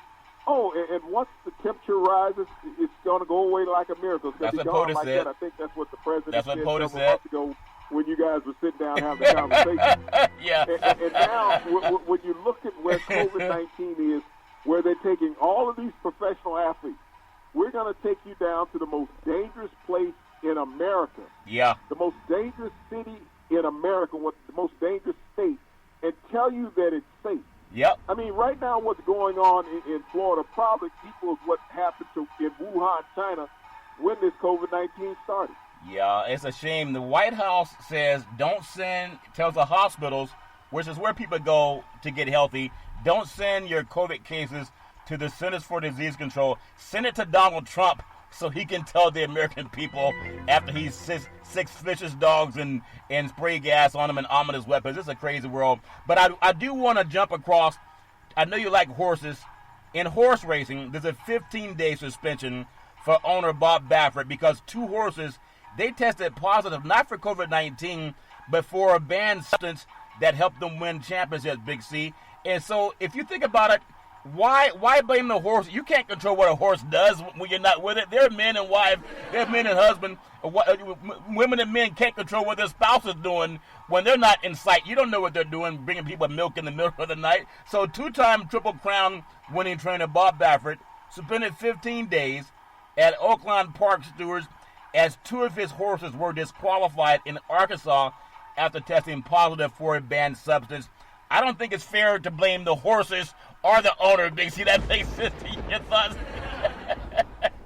Speaker 2: and once the temperature rises, it's going to go away like a miracle. It's going to be gone like that. I think that's what the president said several months ago when you guys were sitting down having a conversation.
Speaker 1: Yeah.
Speaker 2: And now, when you look at where COVID-19 is, where they're taking all of these professional athletes, we're going to take you down to the most dangerous place in America.
Speaker 1: Yeah.
Speaker 2: The most dangerous city in America, the most dangerous state, and tell you that it's safe.
Speaker 1: Yep.
Speaker 2: I mean, right now what's going on in Florida probably equals what happened in Wuhan, China, when this COVID-19 started.
Speaker 1: Yeah, it's a shame. The White House says tells the hospitals, which is where people go to get healthy, don't send your COVID cases to the Centers for Disease Control. Send it to Donald Trump so he can tell the American people after he six vicious dogs and spray gas on them and ominous weapons. It's a crazy world. But I do want to jump across. I know you like horses. In horse racing, there's a 15-day suspension for owner Bob Baffert because two horses, they tested positive, not for COVID-19, but for a banned substance that helped them win championships, Big C. And so if you think about it, why blame the horse? You can't control what a horse does when you're not with it. They're men and wives. They're men and husbands. Women and men can't control what their spouse is doing when they're not in sight. You don't know what they're doing, bringing people milk in the middle of the night. So two-time Triple Crown winning trainer Bob Baffert suspended 15 days at Oakland Park Stewards as two of his horses were disqualified in Arkansas after testing positive for a banned substance. I don't think it's fair to blame the horses or the owner, Big C. That makes sense to your thoughts?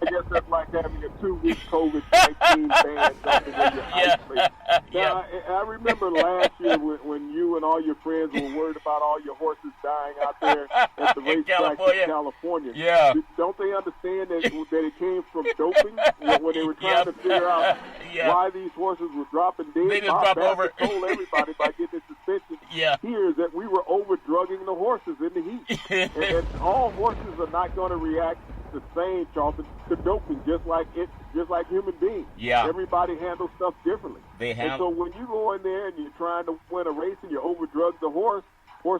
Speaker 2: I guess that's like having a 2-week COVID-19 ban dumping in your ice cream. Now, I remember last year when you and all your friends were worried about all your horses dying out there at the racetrack in California.
Speaker 1: Yeah.
Speaker 2: Don't they understand that it came from doping when they were trying to figure out why these horses were dropping dead?
Speaker 1: They just drop over.
Speaker 2: Told everybody by getting this suspension here is that we were over-drugging the horses in the heat. and all horses are not going to react the same, Charlton, to doping, just like human beings.
Speaker 1: Yeah.
Speaker 2: Everybody handles stuff differently. And so when you go in there and you're trying to win a race and you overdrug the horse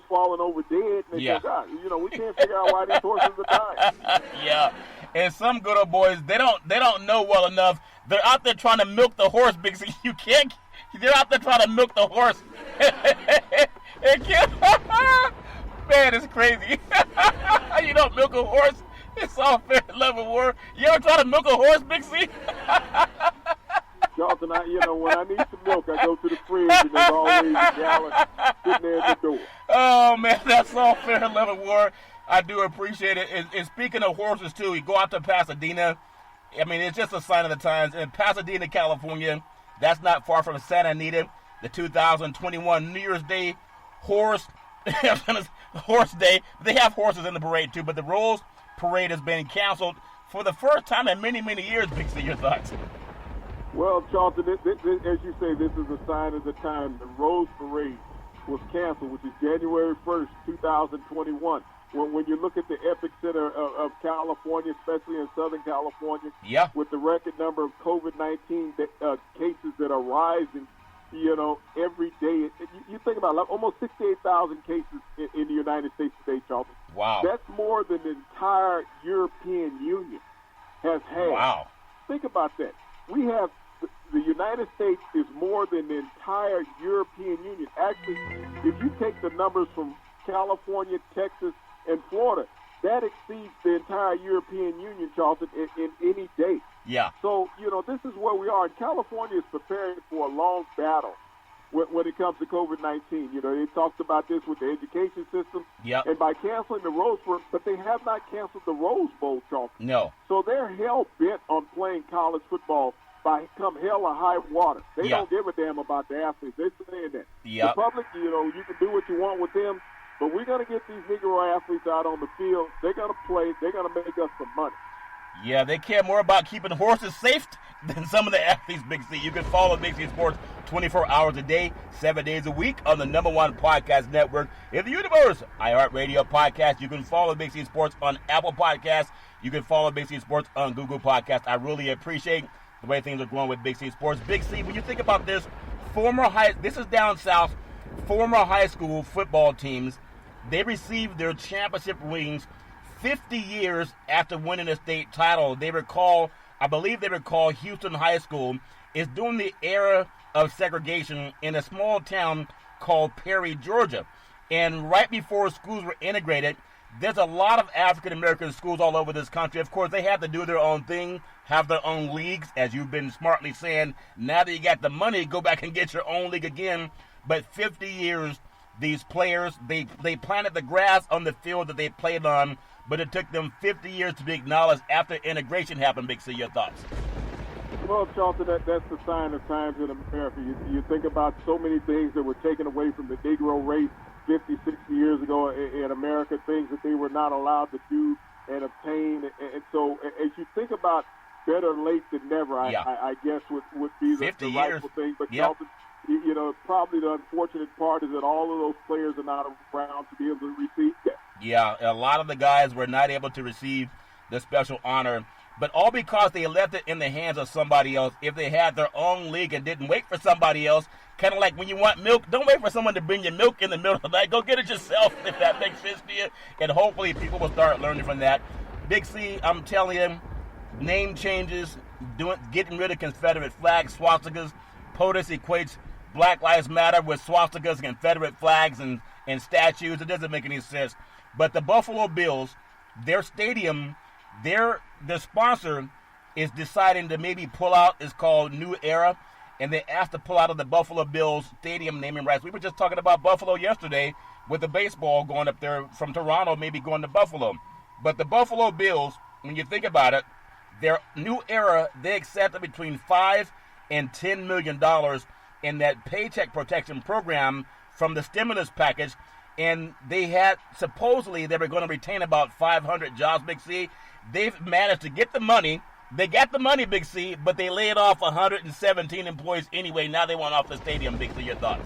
Speaker 2: falling over dead, and they say, God, we can't figure out why these horses are dying.
Speaker 1: Yeah. And some good old boys, they don't know well enough. They're out there trying to milk the horse, Big C. They're out there trying to milk the horse. Man, it's crazy. You don't milk a horse. It's all fair level war. You ever try to milk a horse, Big C?
Speaker 2: Charlton, when I need some milk, I go to the fridge and there's always a gallon sitting there at the door.
Speaker 1: Oh, man, that's all fair level war. I do appreciate it. And speaking of horses, too, you go out to Pasadena. I mean, it's just a sign of the times. In Pasadena, California, that's not far from Santa Anita, the 2021 New Year's Day horse day. They have horses in the parade, too, but the Rose Parade has been canceled for the first time in many, many years. Big C, your thoughts?
Speaker 2: Well, Charlton, as you say, this is a sign of the time. The Rose Parade was canceled, which is January 1st, 2021. When you look at the epicenter of California, especially in Southern California, with the record number of COVID-19 cases that are rising, every day. You think about it, almost 68,000 cases in the United States today, Charlton.
Speaker 1: Wow.
Speaker 2: That's more than the entire European Union has had.
Speaker 1: Wow.
Speaker 2: Think about that. We have the United States is more than the entire European Union. Actually, if you take the numbers from California, Texas, and Florida, that exceeds the entire European Union, Charlton, in any day.
Speaker 1: Yeah.
Speaker 2: So, this is where we are. And California is preparing for a long battle when it comes to COVID-19. They talked about this with the education system.
Speaker 1: Yep.
Speaker 2: And by canceling the Rose Bowl, but they have not canceled the Rose Bowl, Charlton.
Speaker 1: No.
Speaker 2: So they're hell-bent on playing college football by come hell or high water. They don't give a damn about the athletes. They're saying that.
Speaker 1: Yep.
Speaker 2: The public, you can do what you want with them, but we're going to get these Negro athletes out on the field. They're going to play. They're going to make us some money.
Speaker 1: Yeah, they care more about keeping horses safe than some of the athletes, Big C. You can follow Big C Sports 24 hours a day, 7 days a week on the #1 podcast network in the universe, iHeartRadio Podcast. You can follow Big C Sports on Apple Podcasts. You can follow Big C Sports on Google Podcasts. I really appreciate the way things are going with Big C Sports. Big C, when you think about this, this is down south, former high school football teams, they received their championship rings 50 years after winning a state title. I believe they recall Houston High School is during the era of segregation in a small town called Perry, Georgia. And right before schools were integrated, there's a lot of African-American schools all over this country. Of course, they have to do their own thing, have their own leagues, as you've been smartly saying. Now that you got the money, go back and get your own league again. But 50 years, these players, they planted the grass on the field that they played on, but it took them 50 years to be acknowledged after integration happened. Big C, your thoughts?
Speaker 2: Well, Charlton, that's the sign of times in America. You think about so many things that were taken away from the Negro race 50, 60 years ago in America, things that they were not allowed to do and obtain. And so as you think about better late than never, I guess would be the rightful thing. But Charlton, probably the unfortunate part is that all of those players are not around to be able to receive that.
Speaker 1: Yeah, a lot of the guys were not able to receive the special honor, but all because they left it in the hands of somebody else. If they had their own league and didn't wait for somebody else, kind of like when you want milk, don't wait for someone to bring you milk in the middle of the night. Go get it yourself, if that makes sense to you. And hopefully people will start learning from that. Big C, I'm telling you, name changes, getting rid of Confederate flags, swastikas. POTUS equates Black Lives Matter with swastikas and Confederate flags and statues. It doesn't make any sense. But the Buffalo Bills, their stadium, the sponsor is deciding to maybe pull out. It's called New Era, and they asked to pull out of the Buffalo Bills stadium naming rights. We were just talking about Buffalo yesterday with the baseball going up there from Toronto, maybe going to Buffalo. But the Buffalo Bills, when you think about it, their New Era, they accepted between $5 and $10 million in that paycheck protection program from the stimulus package. And supposedly they were going to retain about 500 jobs, Big C. They've managed to get the money. They got the money, Big C, but they laid off 117 employees anyway. Now they want off the stadium, Big C. Your thoughts?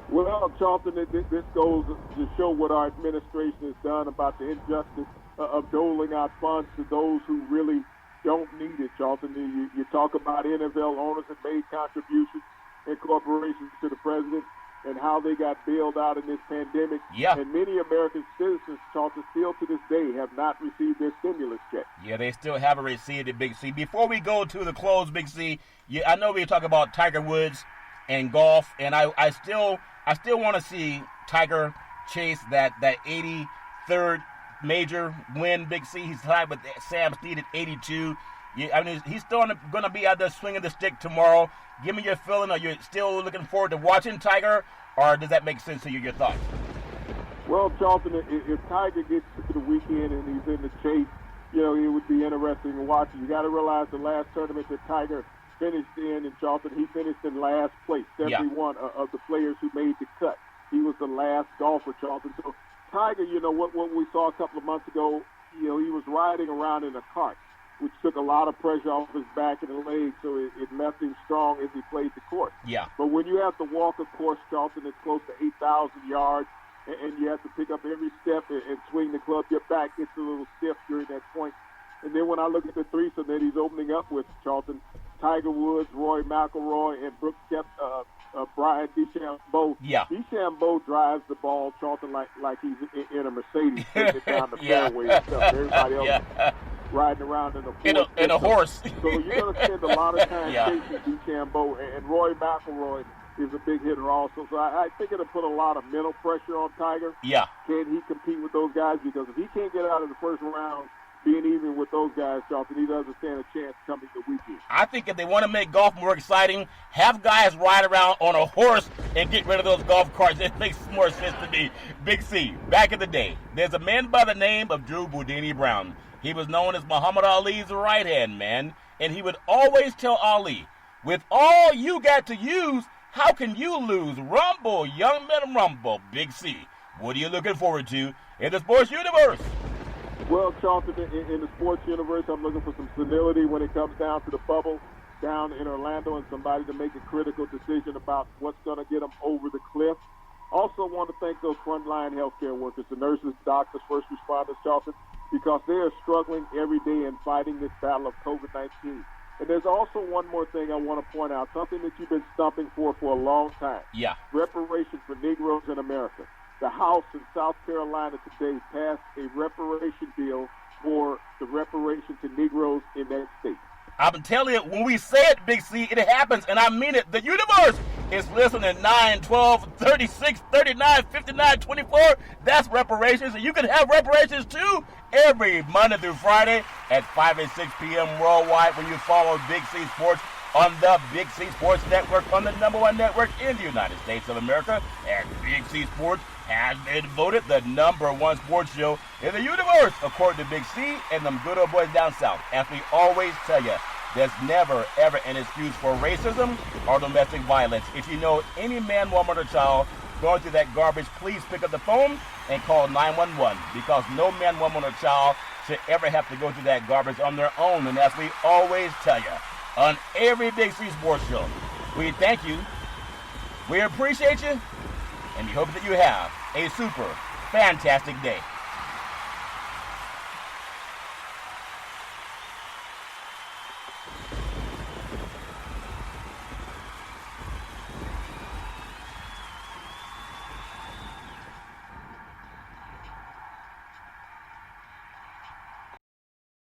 Speaker 2: Well, Charlton, this goes to show what our administration has done about the injustice of doling out funds to those who really don't need it, Charlton. You talk about NFL owners that made contributions and corporations to the president and how they got bailed out in this pandemic.
Speaker 1: Yeah.
Speaker 2: And many American citizens, Charlton, still to this day have not received their stimulus check.
Speaker 1: Yeah, they still haven't received it, Big C. Before we go to the close, Big C, I know we talk about Tiger Woods and golf, and I still want to see Tiger chase that 83rd major win, Big C. He's tied with Sam Snead at 82. He's still going to be out there swinging the stick tomorrow. Give me your feeling. Are you still looking forward to watching Tiger, or does that make sense to you, your thoughts?
Speaker 2: Well, Charlton, if Tiger gets to the weekend and he's in the chase, it would be interesting to watch. You got to realize the last tournament that Tiger finished in Charlton, he finished in last place, 71 of the players who made the cut. He was the last golfer, Charlton. So Tiger, what we saw a couple of months ago, he was riding around in a cart. which took a lot of pressure off his back and the legs, so it left him strong as he played the court.
Speaker 1: Yeah.
Speaker 2: But when you have to walk a course, Charlton, it's close to 8,000 yards, and you have to pick up every step and swing the club, your back gets a little stiff during that point. And then when I look at the threesome that he's opening up with, Charlton, Tiger Woods, Rory McIlroy, and Brooks Brian DeChambeau.
Speaker 1: Yeah.
Speaker 2: DeChambeau drives the ball, Charlton, like he's in a Mercedes, taking it down the fairway and stuff. Everybody else riding around in a horse. So you're going to spend a lot of time chasing DeChambeau, and Rory McIlroy is a big hitter also. So I think it'll put a lot of mental pressure on Tiger.
Speaker 1: Yeah.
Speaker 2: Can he compete with those guys? Because if he can't get out of the first round being even with those guys, Charlton, he doesn't stand a chance coming the weekend.
Speaker 1: I think if they want to make golf more exciting, have guys ride around on a horse and get rid of those golf carts. It makes more sense to me. Big C, back in the day, there's a man by the name of Drew Boudini Brown. He was known as Muhammad Ali's right-hand man, and he would always tell Ali, with all you got to use, how can you lose? Rumble, young men, rumble. Big C, what are you looking forward to in the sports universe?
Speaker 2: Well, Charlton, in the sports universe, I'm looking for some senility when it comes down to the bubble down in Orlando and somebody to make a critical decision about what's going to get them over the cliff. Also want to thank those frontline healthcare workers, the nurses, doctors, first responders, Charlton, because they are struggling every day in fighting this battle of COVID-19. And there's also one more thing I want to point out, something that you've been stumping for a long time.
Speaker 1: Yeah.
Speaker 2: Reparations for Negroes in America. The House in South Carolina today passed a reparation bill for the reparation to Negroes in that state.
Speaker 1: I'm telling you, when we say it, Big C, it happens, and I mean it. The universe is listening 9, 12, 36, 39, 59, 24. That's reparations, and you can have reparations, too, every Monday through Friday at 5 and 6 p.m. worldwide when you follow Big C Sports on the Big C Sports Network, on the #1 network in the United States of America. And Big C Sports has been voted the #1 sports show in the universe, according to Big C and them good old boys down south. As we always tell you, there's never, ever an excuse for racism or domestic violence. If you know any man, woman, or child going through that garbage, please pick up the phone and call 911, because no man, woman, or child should ever have to go through that garbage on their own. And as we always tell you, on every Big C Sports show, we thank you, we appreciate you, and we hope that you have a super fantastic day.